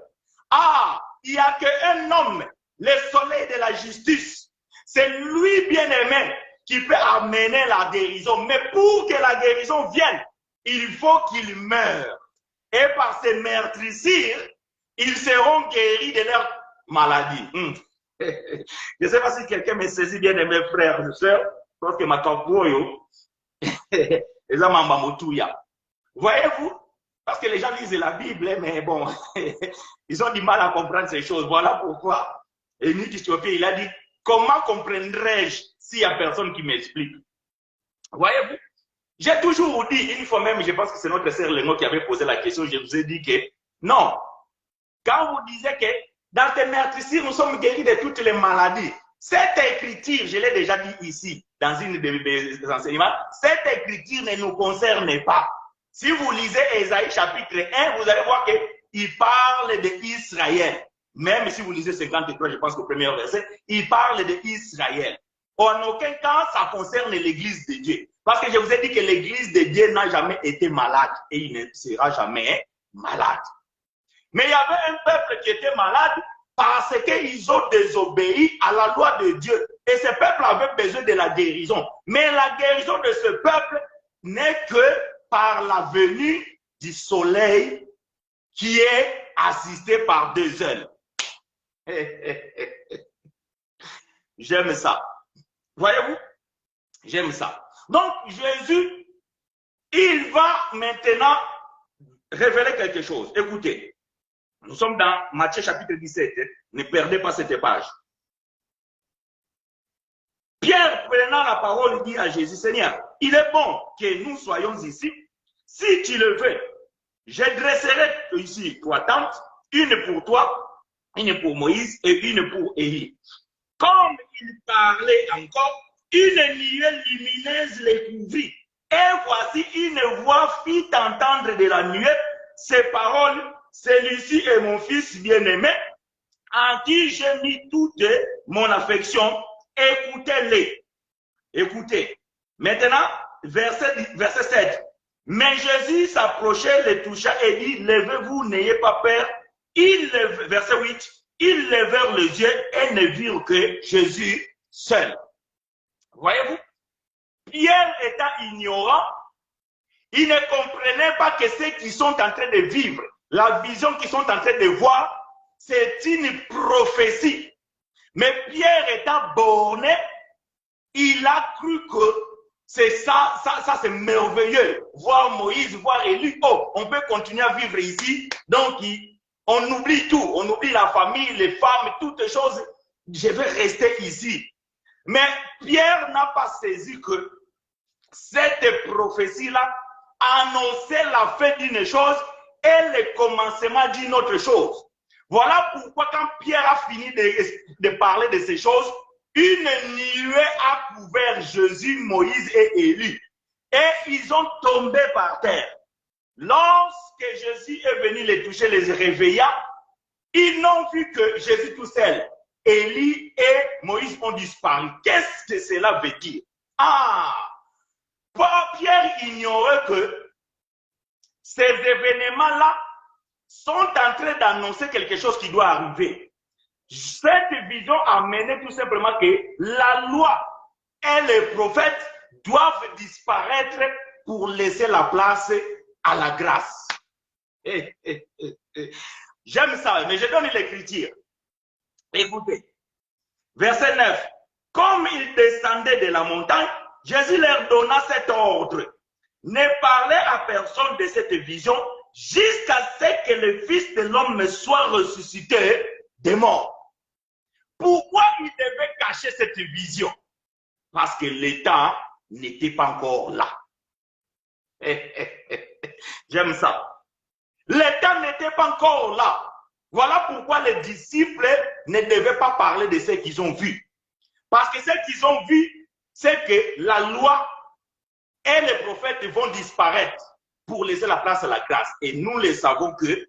Ah, il n'y a qu'un homme, le soleil de la justice. C'est lui, bien-aimé, qui peut amener la guérison. Mais pour que la guérison vienne, il faut qu'il meure. Et par ces meurtrissures, ils seront guéris de leur maladie. Je ne sais pas si quelqu'un me saisit, bien-aimé frères et sœurs, parce que ma tamboyo, voyez-vous? Parce que les gens lisent la Bible, mais bon, ils ont du mal à comprendre ces choses. Voilà pourquoi Émile Ethiopie, il a dit, comment comprendrais-je s'il n'y a personne qui m'explique? Voyez-vous? J'ai toujours dit, une fois même, je pense que c'est notre sœur Lengo qui avait posé la question, je vous ai dit que non. Quand vous disiez que dans tes meurtrissures, nous sommes guéris de toutes les maladies, cette écriture, je l'ai déjà dit ici, dans une des enseignements, cette écriture ne nous concerne pas. Si vous lisez Ésaïe chapitre 1, vous allez voir qu'il parle d'Israël. Même si vous lisez 53, je pense qu'au premier verset, il parle d'Israël. En aucun cas, ça concerne l'église de Dieu. Parce que je vous ai dit que l'église de Dieu n'a jamais été malade et il ne sera jamais malade. Mais il y avait un peuple qui était malade parce qu'ils ont désobéi à la loi de Dieu. Et ce peuple avait besoin de la guérison. Mais la guérison de ce peuple n'est que par la venue du soleil qui est assisté par 2 ailes. J'aime ça. Voyez-vous? J'aime ça. Donc, Jésus, il va maintenant révéler quelque chose. Écoutez, nous sommes dans Matthieu chapitre 17. Ne perdez pas cette page. Pierre, prenant la parole, dit à Jésus, Seigneur, il est bon que nous soyons ici. Si tu le veux, je dresserai ici 3 tentes, une pour toi, une pour Moïse et une pour Élie. Comme il parlait encore, une nuée lumineuse les couvrit. Et voici une voix fit entendre de la nuée ces paroles, celui-ci est mon fils bien-aimé, en qui j'ai mis toute mon affection. Écoutez-les. Écoutez. Maintenant, verset 7. Mais Jésus s'approchait, les toucha et dit, levez-vous, n'ayez pas peur. Verset 8. Ils levèrent les yeux et ne virent que Jésus seul. Voyez-vous? Pierre étant ignorant, il ne comprenait pas que ceux qui sont en train de vivre, la vision qu'ils sont en train de voir, c'est une prophétie. Mais Pierre étant borné, il a cru que c'est ça c'est merveilleux. Voir Moïse, voir Élie, oh, on peut continuer à vivre ici. Donc, on oublie tout, on oublie la famille, les femmes, toutes les choses. Je vais rester ici. Mais Pierre n'a pas saisi que cette prophétie-là annonçait la fin d'une chose et le commencement d'une autre chose. Voilà pourquoi quand Pierre a fini de parler de ces choses, une nuée a couvert Jésus, Moïse et Élie. Et ils ont tombé par terre. Lorsque Jésus est venu les toucher, les réveilla, ils n'ont vu que Jésus tout seul. Élie et Moïse ont disparu. Qu'est-ce que cela veut dire? Ah! Pierre ignorait que ces événements-là sont en train d'annoncer quelque chose qui doit arriver. Cette vision a mené tout simplement que la loi et les prophètes doivent disparaître pour laisser la place à la grâce. J'aime ça, mais je donne l'écriture. Écoutez, verset 9. Comme ils descendaient de la montagne, Jésus leur donna cet ordre. Ne parlez à personne de cette vision jusqu'à ce que le Fils de l'homme soit ressuscité des morts. Pourquoi il devait cacher cette vision? Parce que le temps n'était pas encore là. J'aime ça. Le temps n'était pas encore là. Voilà pourquoi les disciples ne devaient pas parler de ce qu'ils ont vu. Parce que ce qu'ils ont vu, c'est que la loi et les prophètes vont disparaître pour laisser la place à la grâce. Et nous le savons que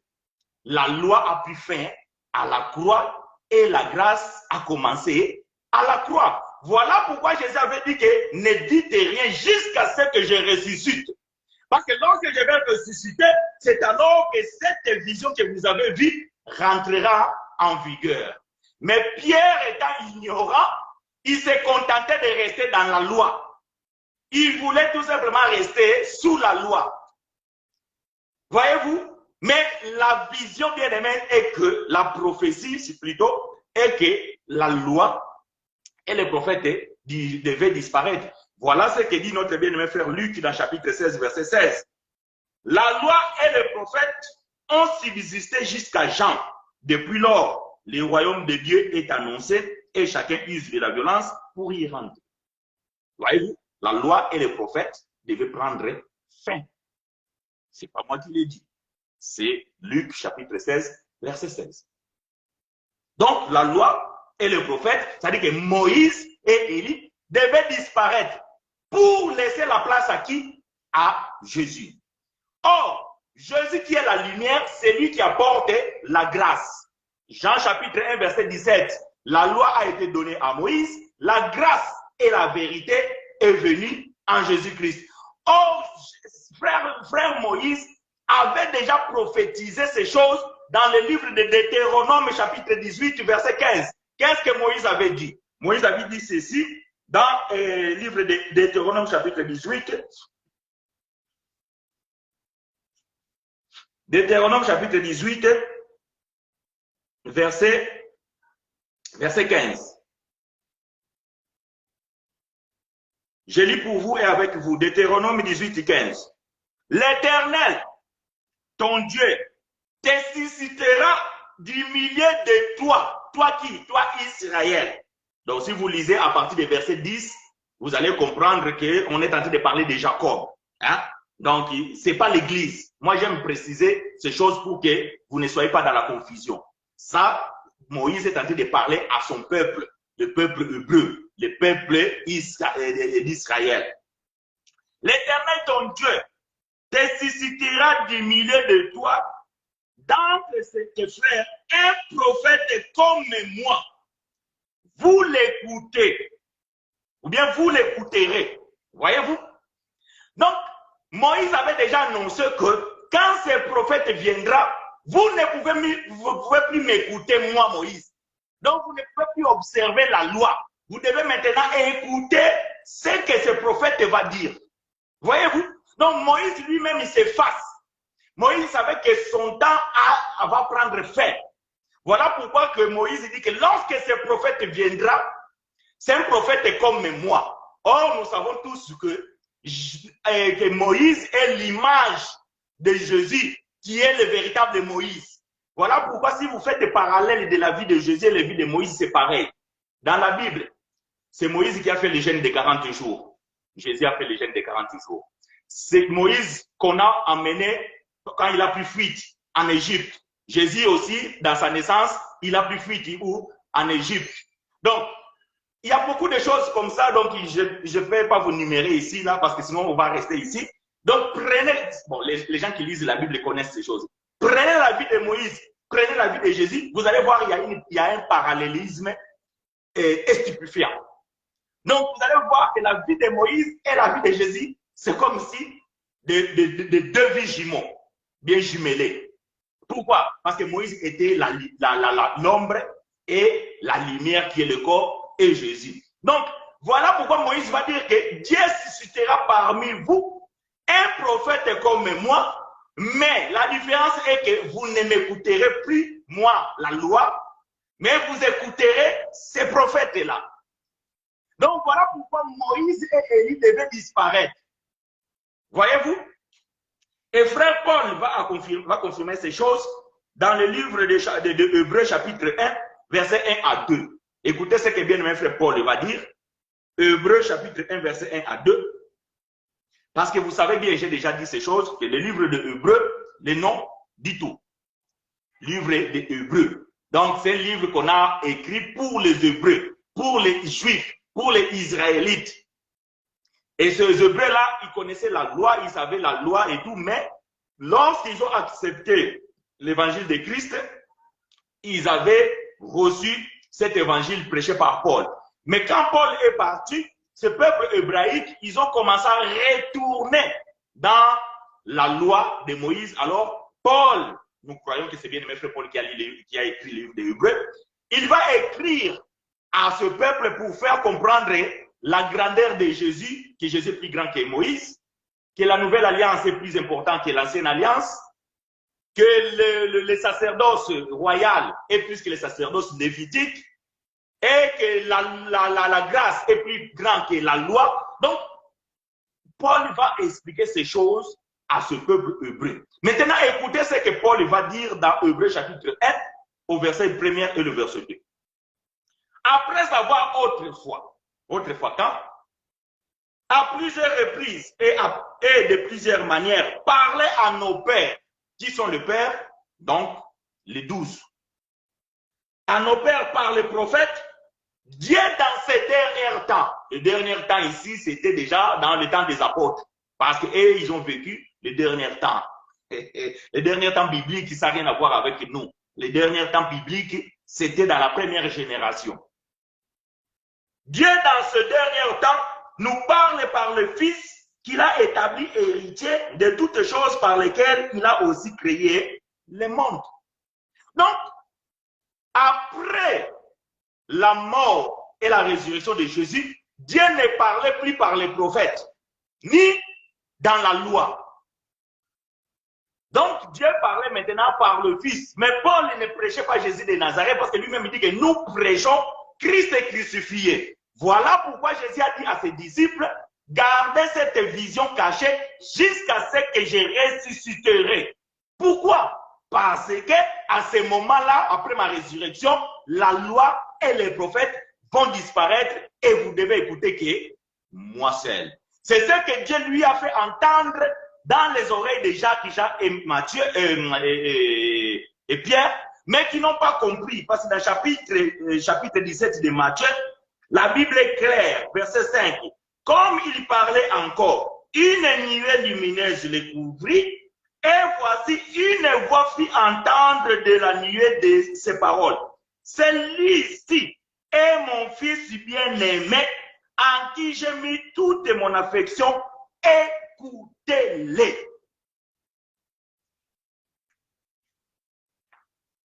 la loi a pris fin à la croix et la grâce a commencé à la croix. Voilà pourquoi Jésus avait dit que ne dites rien jusqu'à ce que je ressuscite. Parce que lorsque je vais ressusciter, c'est alors que cette vision que vous avez vue rentrera en vigueur. Mais Pierre étant ignorant, il se contentait de rester dans la loi. Il voulait tout simplement rester sous la loi. Voyez-vous? Mais la vision bien aimée est que la prophétie, c'est plutôt, est que la loi et les prophètes devaient disparaître. Voilà ce que dit notre bien-aimé frère Luc dans chapitre 16, verset 16. La loi et les prophètes ont subsisté jusqu'à Jean. Depuis lors, le royaume de Dieu est annoncé et chacun use de la violence pour y rentrer. Voyez-vous, la loi et les prophètes devaient prendre fin. Ce n'est pas moi qui l'ai dit. C'est Luc chapitre 16, verset 16. Donc, la loi et les prophètes, c'est-à-dire que Moïse et Élie devait disparaître pour laisser la place à qui? À Jésus. Or, Jésus qui est la lumière, c'est lui qui apporte la grâce. Jean chapitre 1, verset 17. La loi a été donnée à Moïse, la grâce et la vérité est venue en Jésus-Christ. Or, frère Moïse avait déjà prophétisé ces choses dans le livre de Deutéronome chapitre 18, verset 15. Qu'est-ce que Moïse avait dit? Moïse avait dit ceci dans le livre de Deutéronome chapitre 18. Deutéronome chapitre 18, verset 15. Je lis pour vous et avec vous. Deutéronome 18, 15. L'Éternel, ton Dieu, te suscitera du milieu de toi. Toi qui? Toi Israël. Donc si vous lisez à partir du verset 10, vous allez comprendre qu'on est en train de parler de Jacob. Hein? Donc ce n'est pas l'Église. Moi j'aime préciser ces choses pour que vous ne soyez pas dans la confusion. Ça, Moïse est en train de parler à son peuple, le peuple hébreu, le peuple d'Israël. L'Éternel ton Dieu te suscitera du milieu de toi, d'entre tes frères, un prophète comme moi. Vous l'écoutez, ou bien vous l'écouterez. Voyez-vous? Donc, Moïse avait déjà annoncé que quand ce prophète viendra, vous ne pouvez plus m'écouter, moi, Moïse. Donc, vous ne pouvez plus observer la loi. Vous devez maintenant écouter ce que ce prophète va dire. Voyez-vous? Donc, Moïse lui-même, il s'efface. Moïse savait que son temps va prendre fin. Voilà pourquoi que Moïse dit que lorsque ce prophète viendra, c'est un prophète comme moi. Or, nous savons tous que Moïse est l'image de Jésus, qui est le véritable Moïse. Voilà pourquoi si vous faites des parallèles de la vie de Jésus et la vie de Moïse, c'est pareil. Dans la Bible, c'est Moïse qui a fait le jeûne de 40 jours. Jésus a fait le jeûne de 40 jours. C'est Moïse qu'on a emmené quand il a pris fuite en Égypte. Jésus aussi, dans sa naissance, il a pris fuite où? En Égypte. Donc, il y a beaucoup de choses comme ça, donc je ne vais pas vous numérer ici, là, parce que sinon on va rester ici. Donc, prenez, bon, les gens qui lisent la Bible connaissent ces choses. Prenez la vie de Moïse, prenez la vie de Jésus, vous allez voir, il y a un parallélisme stupéfiant. Donc, vous allez voir que la vie de Moïse et la vie de Jésus, c'est comme si de deux vies jumeaux, bien jumelées. Pourquoi? Parce que Moïse était l'ombre et la lumière qui est le corps et Jésus. Donc, voilà pourquoi Moïse va dire que Dieu suscitera parmi vous un prophète comme moi, mais la différence est que vous ne m'écouterez plus, moi, la loi, mais vous écouterez ces prophètes-là. Donc, voilà pourquoi Moïse et Élie devaient disparaître. Voyez-vous? Et frère Paul va confirmer ces choses dans le livre de Hébreux chapitre 1, verset 1 à 2. Écoutez ce que bien-aimé frère Paul va dire. Hébreux chapitre 1, verset 1 à 2. Parce que vous savez bien, j'ai déjà dit ces choses, que le livre de Hébreux, le nom dit tout. Livre de Hébreux. Donc, c'est un livre qu'on a écrit pour les Hébreux, pour les Juifs, pour les Israélites. Et ces Hébreux-là, ils connaissaient la loi, ils savaient la loi et tout, mais lorsqu'ils ont accepté l'évangile de Christ, ils avaient reçu cet évangile prêché par Paul. Mais quand Paul est parti, ce peuple hébraïque, ils ont commencé à retourner dans la loi de Moïse. Alors, Paul, nous croyons que c'est bien aimé frère Paul qui a écrit le livre des Hébreux, il va écrire à ce peuple pour faire comprendre la grandeur de Jésus, que Jésus est plus grand que Moïse, que la nouvelle alliance est plus importante que l'ancienne alliance, que le sacerdoce royal est plus que le sacerdoce lévitique, et que la grâce est plus grande que la loi. Donc, Paul va expliquer ces choses à ce peuple hébreu. Maintenant, écoutez ce que Paul va dire dans Hébreux chapitre 1, au verset 1er et le verset 2. Après avoir autrefois quand, à plusieurs reprises et de plusieurs manières, parlé à nos pères, qui sont les pères, donc les 12. À nos pères par les prophètes, Dieu dans ses les derniers temps. Les derniers temps ici, c'était déjà dans le temps des apôtres. Parce qu'eux, ils ont vécu les derniers temps. Les derniers temps bibliques, ça n'a rien à voir avec nous. Les derniers temps bibliques, c'était dans la première génération. Dieu, dans ce dernier temps, nous parle par le Fils qu'il a établi héritier de toutes choses par lesquelles il a aussi créé le monde. Donc, après la mort et la résurrection de Jésus, Dieu ne parlait plus par les prophètes, ni dans la loi. Donc, Dieu parlait maintenant par le Fils. Mais Paul ne prêchait pas Jésus de Nazareth parce que lui-même dit que nous prêchons Christ crucifié. Voilà pourquoi Jésus a dit à ses disciples, gardez cette vision cachée jusqu'à ce que je ressusciterai. Pourquoi? Parce que à ce moment-là, après ma résurrection, la loi et les prophètes vont disparaître et vous devez écouter que moi seul. C'est ce que Dieu lui a fait entendre dans les oreilles de Jacques et Matthieu et Pierre, mais qui n'ont pas compris. Parce que dans le chapitre 17 de Matthieu, la Bible est claire, verset 5. Comme il parlait encore, une nuée lumineuse le couvrit, et voici une voix fit entendre de la nuée de ces paroles. Celui-ci est mon fils bien-aimé, en qui j'ai mis toute mon affection, écoutez-les.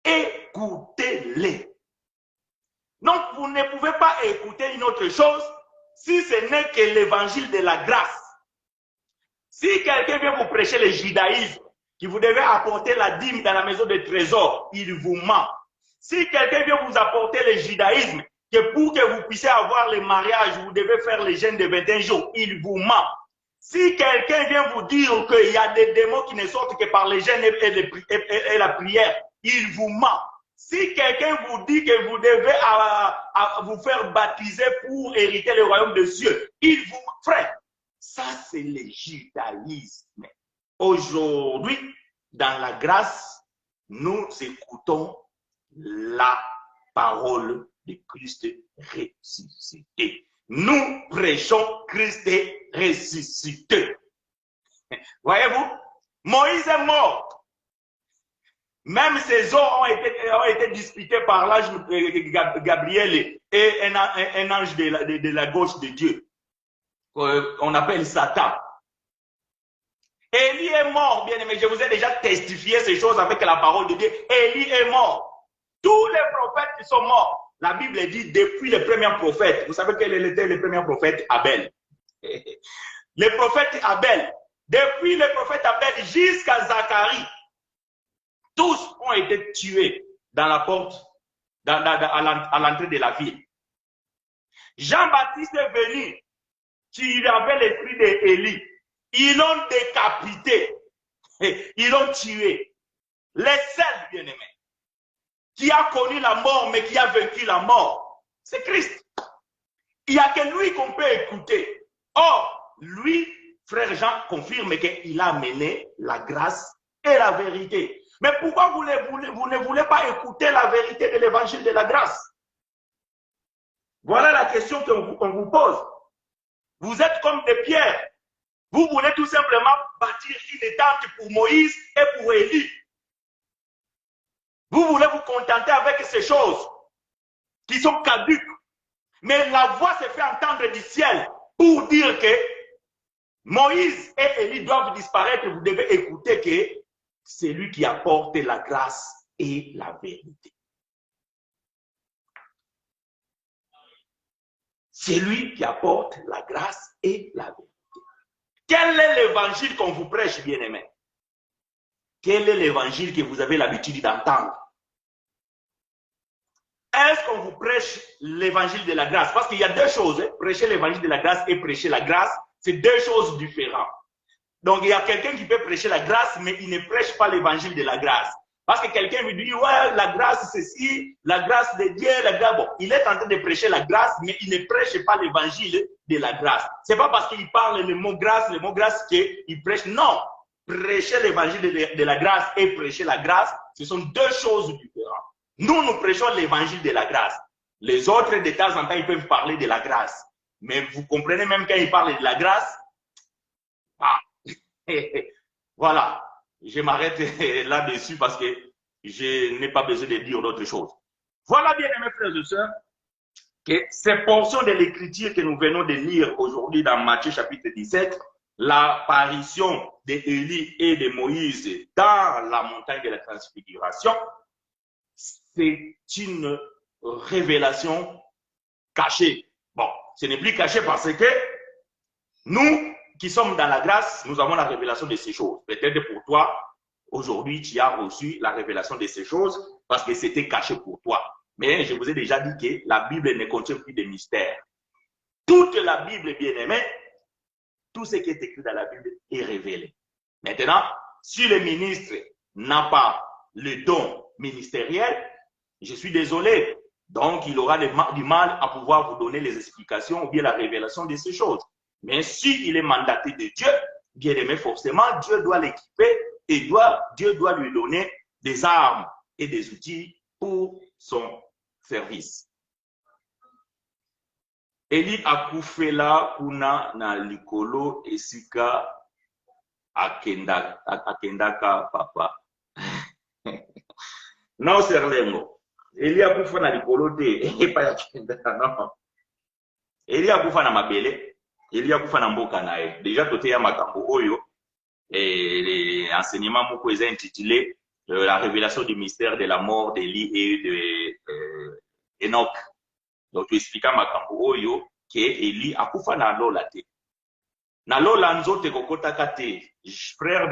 Écoutez-les. Donc, vous ne pouvez pas écouter une autre chose si ce n'est que l'évangile de la grâce. Si quelqu'un vient vous prêcher le judaïsme, que vous devez apporter la dîme dans la maison de trésor, il vous ment. Si quelqu'un vient vous apporter le judaïsme, que pour que vous puissiez avoir le mariage, vous devez faire les jeûnes de 21 jours, il vous ment. Si quelqu'un vient vous dire qu'il y a des démons qui ne sortent que par les jeûnes et la prière, il vous ment. Si quelqu'un vous dit que vous devez vous faire baptiser pour hériter le royaume des cieux, il vous ment. Frère, ça c'est le judaïsme. Aujourd'hui, dans la grâce, nous écoutons la parole de Christ ressuscité. Nous prêchons Christ ressuscité. Voyez-vous, Moïse est mort. Même ses os ont été disputés par l'ange Gabriel et un ange de la gauche de Dieu. On appelle Satan. Élie est mort, bien aimé. Je vous ai déjà testifié ces choses avec la parole de Dieu. Élie est mort. Tous les prophètes qui sont morts. La Bible dit depuis les premiers prophètes. Vous savez quel était le premier prophète? Abel. Le prophète Abel. Depuis le prophète Abel jusqu'à Zacharie. Tous ont été tués dans la porte, à l'entrée de la ville. Jean-Baptiste est venu. Qui avait l'esprit d'Élie. Ils l'ont décapité. Ils l'ont tué. Les seuls, bien-aimés, qui a connu la mort, mais qui a vaincu la mort, c'est Christ. Il n'y a que lui qu'on peut écouter. Or, lui, frère Jean, confirme qu'il a amené la grâce et la vérité. Mais pourquoi vous ne voulez pas écouter la vérité de l'évangile de la grâce? Voilà la question qu'on vous pose. Vous êtes comme des pierres. Vous voulez tout simplement bâtir une tente pour Moïse et pour Élie. Vous voulez vous contenter avec ces choses qui sont caduques. Mais la voix se fait entendre du ciel pour dire que Moïse et Élie doivent disparaître. Vous devez écouter que c'est lui qui apporte la grâce et la vérité. C'est lui qui apporte la grâce et la vérité. Quel est l'évangile qu'on vous prêche, bien-aimés? Quel est l'évangile que vous avez l'habitude d'entendre? Est-ce qu'on vous prêche l'évangile de la grâce? Parce qu'il y a deux choses. Prêcher l'évangile de la grâce et prêcher la grâce, c'est deux choses différentes. Donc, il y a quelqu'un qui peut prêcher la grâce, mais il ne prêche pas l'évangile de la grâce. Parce que quelqu'un lui dit, ouais, la grâce, c'est ci, la grâce de Dieu, la grâce. Bon, il est en train de prêcher la grâce, mais il ne prêche pas l'évangile de la grâce. Ce n'est pas parce qu'il parle le mot grâce qu'il prêche. Non. Prêcher l'évangile de la grâce et prêcher la grâce, ce sont deux choses différentes. Nous prêchons l'évangile de la grâce. Les autres, de temps en temps, ils peuvent parler de la grâce. Mais vous comprenez même quand ils parlent de la grâce, ah, voilà, je m'arrête là-dessus parce que je n'ai pas besoin de dire d'autres choses. Voilà, bien aimés frères et sœurs, que ces portions de l'écriture que nous venons de lire aujourd'hui dans Matthieu chapitre 17, l'apparition d'Élie et de Moïse dans la montagne de la transfiguration, c'est une révélation cachée. Bon, ce n'est plus caché parce que nous qui sommes dans la grâce, nous avons la révélation de ces choses. Peut-être pour toi, aujourd'hui, tu as reçu la révélation de ces choses parce que c'était caché pour toi. Mais je vous ai déjà dit que la Bible ne contient plus de mystères. Toute la Bible, bien aimée, tout ce qui est écrit dans la Bible est révélé. Maintenant, si le ministre n'a pas le don ministériel, je suis désolé. Donc, il aura du mal à pouvoir vous donner les explications ou bien la révélation de ces choses. Mais s'il est mandaté de Dieu, bien aimé, forcément, Dieu doit l'équiper et Dieu doit lui donner des armes et des outils pour son service. Eli akufela kuna na likolo esika akendaka papa. Non, Serlengo. Eli akufa na likolo te, epa yakendaka, non. Eli akufa na mabele. Eli akufa na mboka na ye. Déjà, tote ya makambo oyo, l'enseignement moko eza intitulé la révélation du mystère de la mort d'Élie et de Enoch. Donc, tu expliques makambo oyo ke Eli akufa na lola te. Na lola nzote kokotaka te. Frère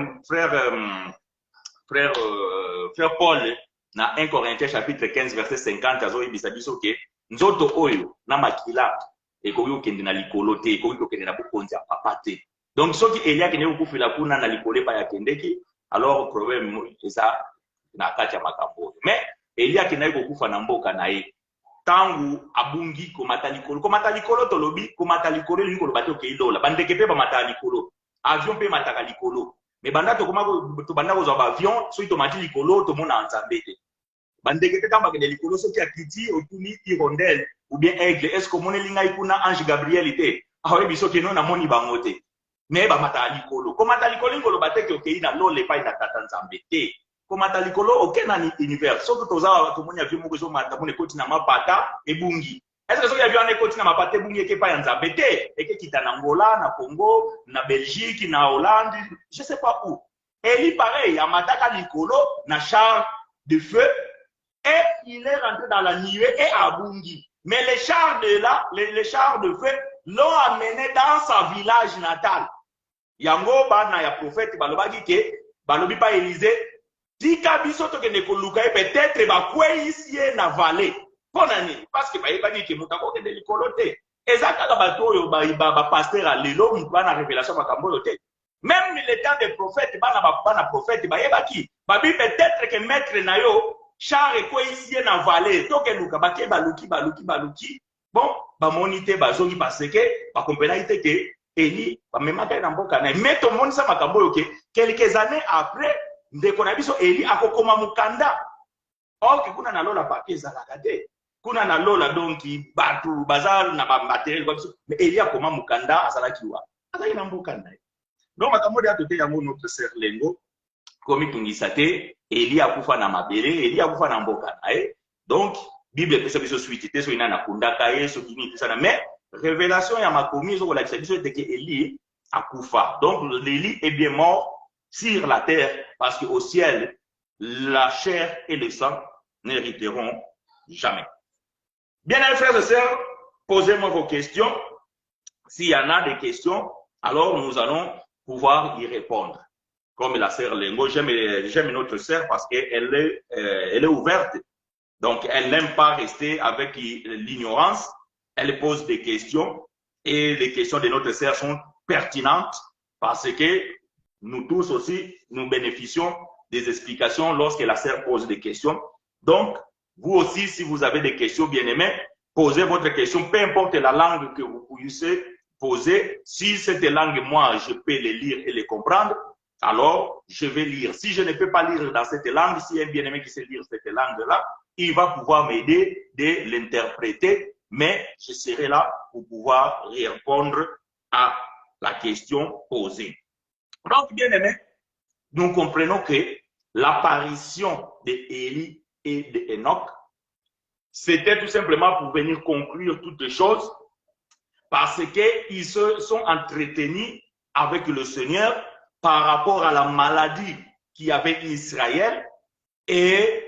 Paul, na 1 Corinthiens chapitre 15 verset 50, azoyebisa biso ke nzoto oyo na makila ekoki kokende na likolo te, ekoki kokende na bokonzi ya papa te. Donc soki Eli akende kokufela kuna na likolo epai akendeki, alors problème eza na kati ya makambo. Mais Eli akendaki kokufa na mboka na ye. Tangu abungi komata likolo. Komata likolo tolobi, komata likolo elingi koloba te okei lola. Bandeke pe bamata likolo. Avion pe mataka likolo. Mais banda tobanda kozwa ba avion, soki tomati likolo tomona nzambe te. Bandeke te tamba kende likolo soki akiti otuni hirondelle ou bien aigle, est-ce que moneli ngai kuna ange Gabriel te? Awebi soki no na moni bango te. Mais bamata likolo. Komata likolo ngoloba te ke okei na lola epai na tata nzambe te. Komata likolo oke na univers. Soki toza tomoni avion moko ezomata mona ekoti na mapata ebungi. Est-ce que soki avion ekoti na mapata ebungi eke epai ya nzambe te? Eke kita na Angola, na Congo, na Belgique, na Hollande, je sais pas où. Eli pareil, amataka likolo na char de feu et il est rentré dans la nuée et abungi. Mais les chars de feu l'ont amené dans sa village natal. Yango bana ya prophète balobaki ke balobi pa Élisée tika biso tokende koluka ye peut-être bakweyisi ye na vallée. Pona nini? Parce que bayebaki ke moto akokende likolo te. Eza kaka bato oyo bapaster a lelo moto bana révélation makambo oyo te. Même le temps des prophètes bana prophète bayebaki babi peut-être que maître na yo char ekweyisi ye na vallée tokeluka bake baluki. Bon, bamoni te bazongi parce que bakompelaki te ke Eli bamemaka ye na mboka na ye. Mais tomonisa makambo oyo ke quelques années après ndeko na biso Eli akokoma mukanda. Or ke kuna na lola papier ezalaka te. Kuna na lola donc batu bazar na matériel kwa biso. Mais Eli akoma mukanda azalaki wa. Azalaki na mboka na ye. Donc makambo ya tote yango notre sœur Lengo komi tungisa te Eli akufa na mabele, Eli akufa na mboka na ye. Donc Bible epesa biso suite te so ina na kundaka ye so kini epesa na mais révélation ya makomi ezo kolakisa biso ete ke Eli akufa. Donc Eli est bien mort sur la terre parce qu'au ciel la chair et le sang n'hériteront jamais. Bien aimés frères et sœurs, posez-moi vos questions. S'il y en a des questions, alors nous allons pouvoir y répondre. Comme la sœur Lengo, j'aime notre sœur parce qu'elle est ouverte. Donc, elle n'aime pas rester avec l'ignorance. Elle pose des questions et les questions de notre sœur sont pertinentes parce que nous tous aussi, nous bénéficions des explications lorsque la sœur pose des questions. Donc, vous aussi, si vous avez des questions, bien-aimés, posez votre question, peu importe la langue que vous puissiez poser. Si cette langue, moi, je peux les lire et les comprendre, alors je vais lire. Si je ne peux pas lire dans cette langue, s'il y a un bien-aimé qui sait lire cette langue-là, il va pouvoir m'aider de l'interpréter, mais je serai là pour pouvoir répondre à la question posée. Donc, bien aimé, nous comprenons que l'apparition d'Élie et d'Enoch, c'était tout simplement pour venir conclure toutes les choses, parce qu'ils se sont entretenus avec le Seigneur par rapport à la maladie qui avait Israël, et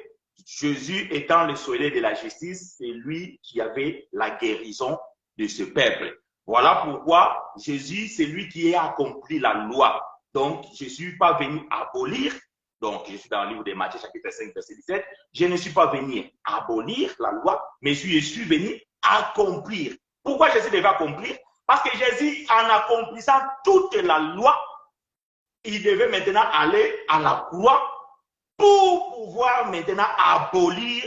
Jésus étant le soleil de la justice, c'est lui qui avait la guérison de ce peuple. Voilà pourquoi Jésus, c'est lui qui a accompli la loi. Donc, je ne suis pas venu abolir, donc je suis dans le livre de Matthieu, chapitre 5, verset 17, je ne suis pas venu abolir la loi, mais je suis venu accomplir. Pourquoi Jésus devait accomplir? Parce que Jésus, en accomplissant toute la loi, il devait maintenant aller à la croix pour pouvoir maintenant abolir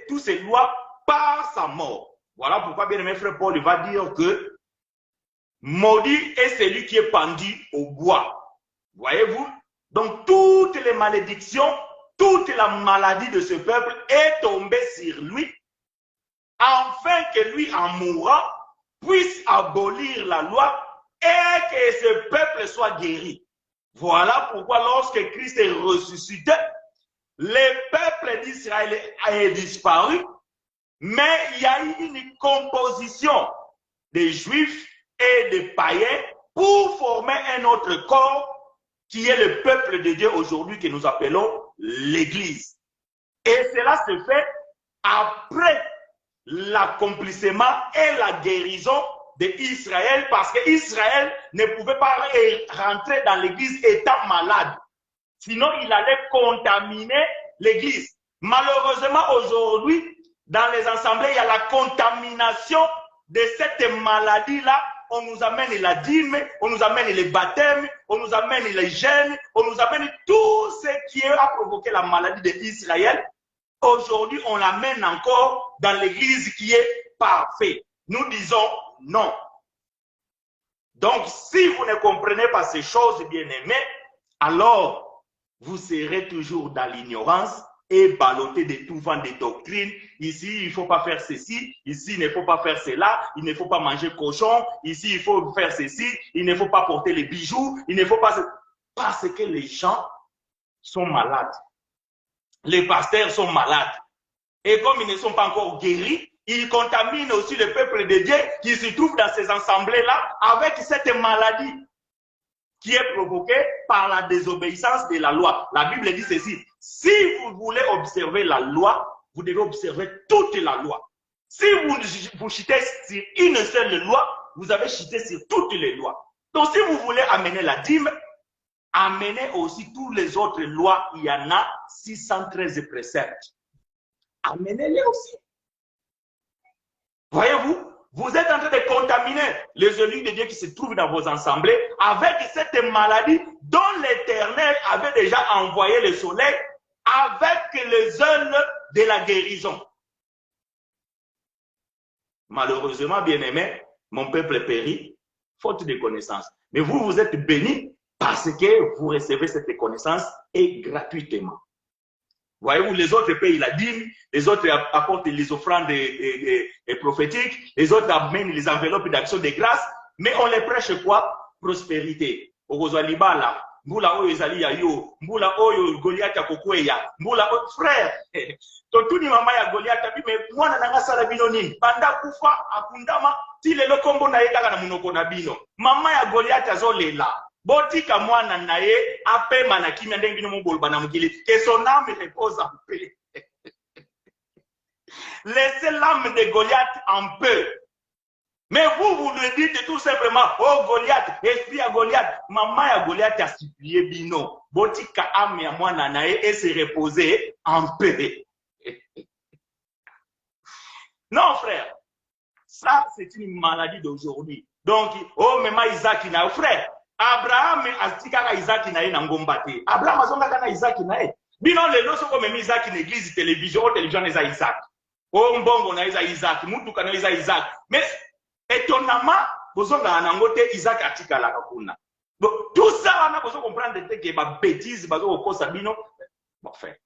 toutes ces lois par sa mort. Voilà pourquoi, bien aimé frère Paul, il va dire que maudit est celui qui est pendu au bois. Voyez-vous? Donc, toutes les malédictions, toute la maladie de ce peuple est tombée sur lui, afin que lui, en mourant, puisse abolir la loi et que ce peuple soit guéri. Voilà pourquoi lorsque Christ est ressuscité, le peuple d'Israël a disparu, mais il y a eu une composition des Juifs et des païens pour former un autre corps qui est le peuple de Dieu aujourd'hui que nous appelons l'Église. Et cela se fait après l'accomplissement et la guérison d'Israël, parce qu'Israël ne pouvait pas rentrer dans l'église étant malade. Sinon, il allait contaminer l'église. Malheureusement, aujourd'hui, dans les assemblées, il y a la contamination de cette maladie-là. On nous amène la dîme, on nous amène les baptêmes, on nous amène les jeûnes, on nous amène tout ce qui a provoqué la maladie d'Israël. Aujourd'hui, on l'amène encore dans l'église qui est parfaite. Nous disons non. Donc, si vous ne comprenez pas ces choses, bien-aimés, alors vous serez toujours dans l'ignorance et ballotté de tout vent de doctrines. Ici, il ne faut pas faire ceci. Ici, il ne faut pas faire cela. Il ne faut pas manger cochon. Ici, il faut faire ceci. Il ne faut pas porter les bijoux. Il ne faut pas... Parce que les gens sont malades. Les pasteurs sont malades. Et comme ils ne sont pas encore guéris, ils contaminent aussi le peuple de Dieu qui se trouve dans ces assemblées-là avec cette maladie qui est provoquée par la désobéissance de la loi. La Bible dit ceci: si vous voulez observer la loi, vous devez observer toute la loi. Si vous chitez sur une seule loi, vous avez chité sur toutes les lois. Donc si vous voulez amener la dîme, amenez aussi toutes les autres lois. Il y en a 613 préceptes. Amenez-les aussi. Voyez-vous, vous êtes en train de contaminer les élus de Dieu qui se trouvent dans vos assemblées avec cette maladie dont l'Éternel avait déjà envoyé le soleil avec les œuvres de la guérison. Malheureusement, bien-aimé, mon peuple périt, faute de connaissance. Mais vous, vous êtes bénis parce que vous recevez cette connaissance et gratuitement. Voyez-vous, les autres payent la dîme, les autres apportent les offrandes prophétiques, les autres amènent les enveloppes d'action de grâce, mais on les prêche quoi? Prospérité. Mbula oyo ezali ya yo, mbula oyo Goliath akokweya, mbula frère. Totuni mama ya Goliath bime mwana nanga sala bino nini? Banda kufa akundama ti lelo kombo na ye kaka na munoko na bino. Mama ya Goliath azolela. Botika mwana na ye apema na kimia ndenge bino moboloba na mukili. Que son âme repose en paix. Laissez l'âme de Goliath en paix. Mais vous le dites tout simplement: oh Goliath, esprit à Goliath, maman à Goliath a supplié bino. Botika âme ya mwana na ye et se reposer en paix. Non frère, ça c'est une maladie d'aujourd'hui. Donc, oh maman Isaac na frère. Abraham astikaka Isaac na ye na ngomba te. Abraham azongaka na Isaac na ye. Bino lelo soko memi Isaac na église télévision eza Isaac. O mbongo na eza Isaac, mutuka na eza Isaac. Mais étonnamment, bozonga na ngote Isaac atikala kuna. Donc tout ça on a besoin de comprendre que ba bêtise bazo kosa bino. Bon fait.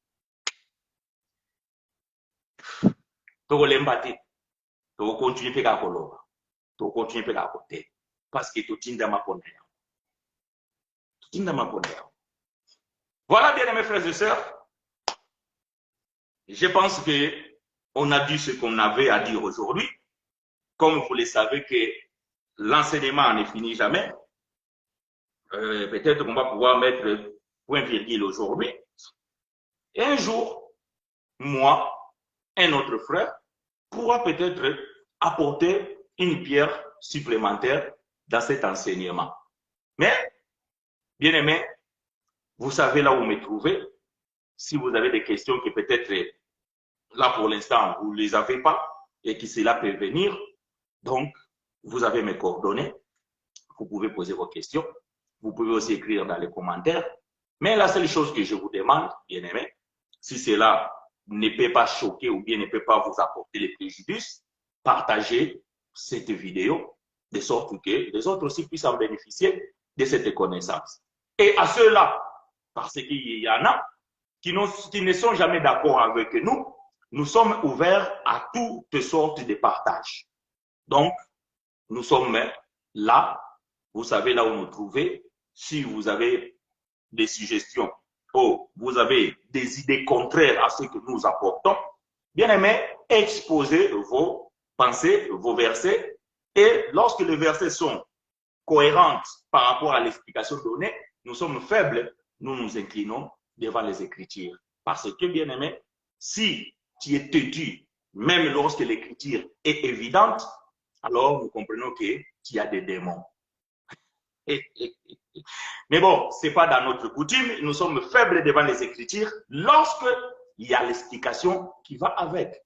to lembati to continue pe ka koloba to continue pe ka côté parce que to tinda maponda voilà, bien aimés frères et sœurs, je pense que on a dit ce qu'on avait à dire aujourd'hui. Comme vous le savez que l'enseignement ne finit jamais, peut-être qu'on va pouvoir mettre point virgule aujourd'hui. Et un jour, moi, un autre frère, pourra peut-être apporter une pierre supplémentaire dans cet enseignement. Mais, bien aimé, vous savez là où me trouver. Si vous avez des questions qui peut-être, là pour l'instant, vous ne les avez pas et qui cela peut venir, donc, vous avez mes coordonnées. Vous pouvez poser vos questions. Vous pouvez aussi écrire dans les commentaires. Mais la seule chose que je vous demande, bien aimé, si cela ne peut pas choquer ou bien ne peut pas vous apporter les préjudices, partagez cette vidéo de sorte que les autres aussi puissent en bénéficier de cette connaissance. Et à ceux-là, parce qu'il y en a qui ne sont jamais d'accord avec nous, nous sommes ouverts à toutes sortes de partages. Donc, nous sommes là, vous savez là où nous trouver. Si vous avez des suggestions ou vous avez des idées contraires à ce que nous apportons, bien aimé, exposez vos pensées, vos versets. Et lorsque les versets sont cohérents par rapport à l'explication donnée, nous sommes faibles, nous nous inclinons devant les Écritures. Parce que, bien aimé, si tu es têtu, même lorsque l'écriture est évidente, alors nous comprenons qu'il y a des démons. Mais bon, ce n'est pas dans notre coutume, nous sommes faibles devant les Écritures lorsqu'il y a l'explication qui va avec.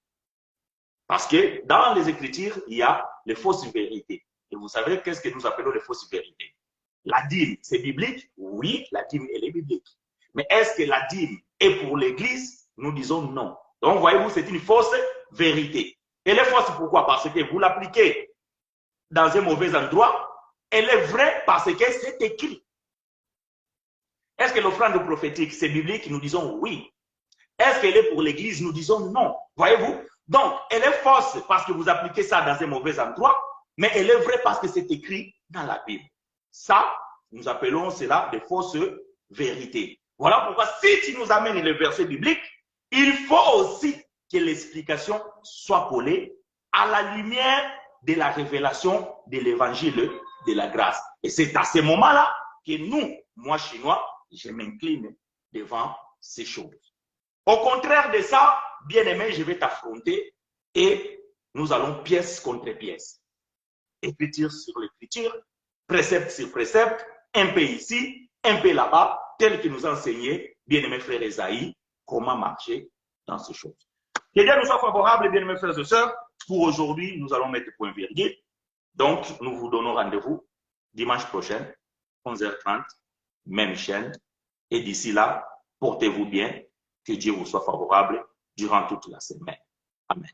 Parce que dans les Écritures, il y a les fausses vérités. Et vous savez qu'est-ce que nous appelons les fausses vérités? La dîme, c'est biblique? Oui, la dîme, elle est biblique. Mais est-ce que la dîme est pour l'Église? Nous disons non. Donc, voyez-vous, c'est une fausse vérité. Elle est fausse pourquoi? Parce que vous l'appliquez dans un mauvais endroit. Elle est vraie parce que c'est écrit. Est-ce que l'offrande prophétique, c'est biblique? Nous disons oui. Est-ce qu'elle est pour l'Église? Nous disons non. Voyez-vous? Donc, elle est fausse parce que vous appliquez ça dans un mauvais endroit, mais elle est vraie parce que c'est écrit dans la Bible. Ça, nous appelons cela des fausses vérités. Voilà pourquoi, si tu nous amènes le verset biblique, il faut aussi que l'explication soit collée à la lumière de la révélation de l'évangile de la grâce. Et c'est à ce moment-là que nous, moi chinois, je m'incline devant ces choses. Au contraire de ça, bien aimé, je vais t'affronter et nous allons pièce contre pièce. Écriture sur l'écriture, précepte sur précepte, un peu ici, un peu là-bas, tel que nous enseignait bien-aimé frère Esaïe, comment marcher dans ces choses. Que Dieu nous soit favorable, bien-aimés frères et sœurs. Pour aujourd'hui, nous allons mettre point virgule. Donc, nous vous donnons rendez-vous dimanche prochain, 11h30, même chaîne. Et d'ici là, portez-vous bien. Que Dieu vous soit favorable durant toute la semaine. Amen.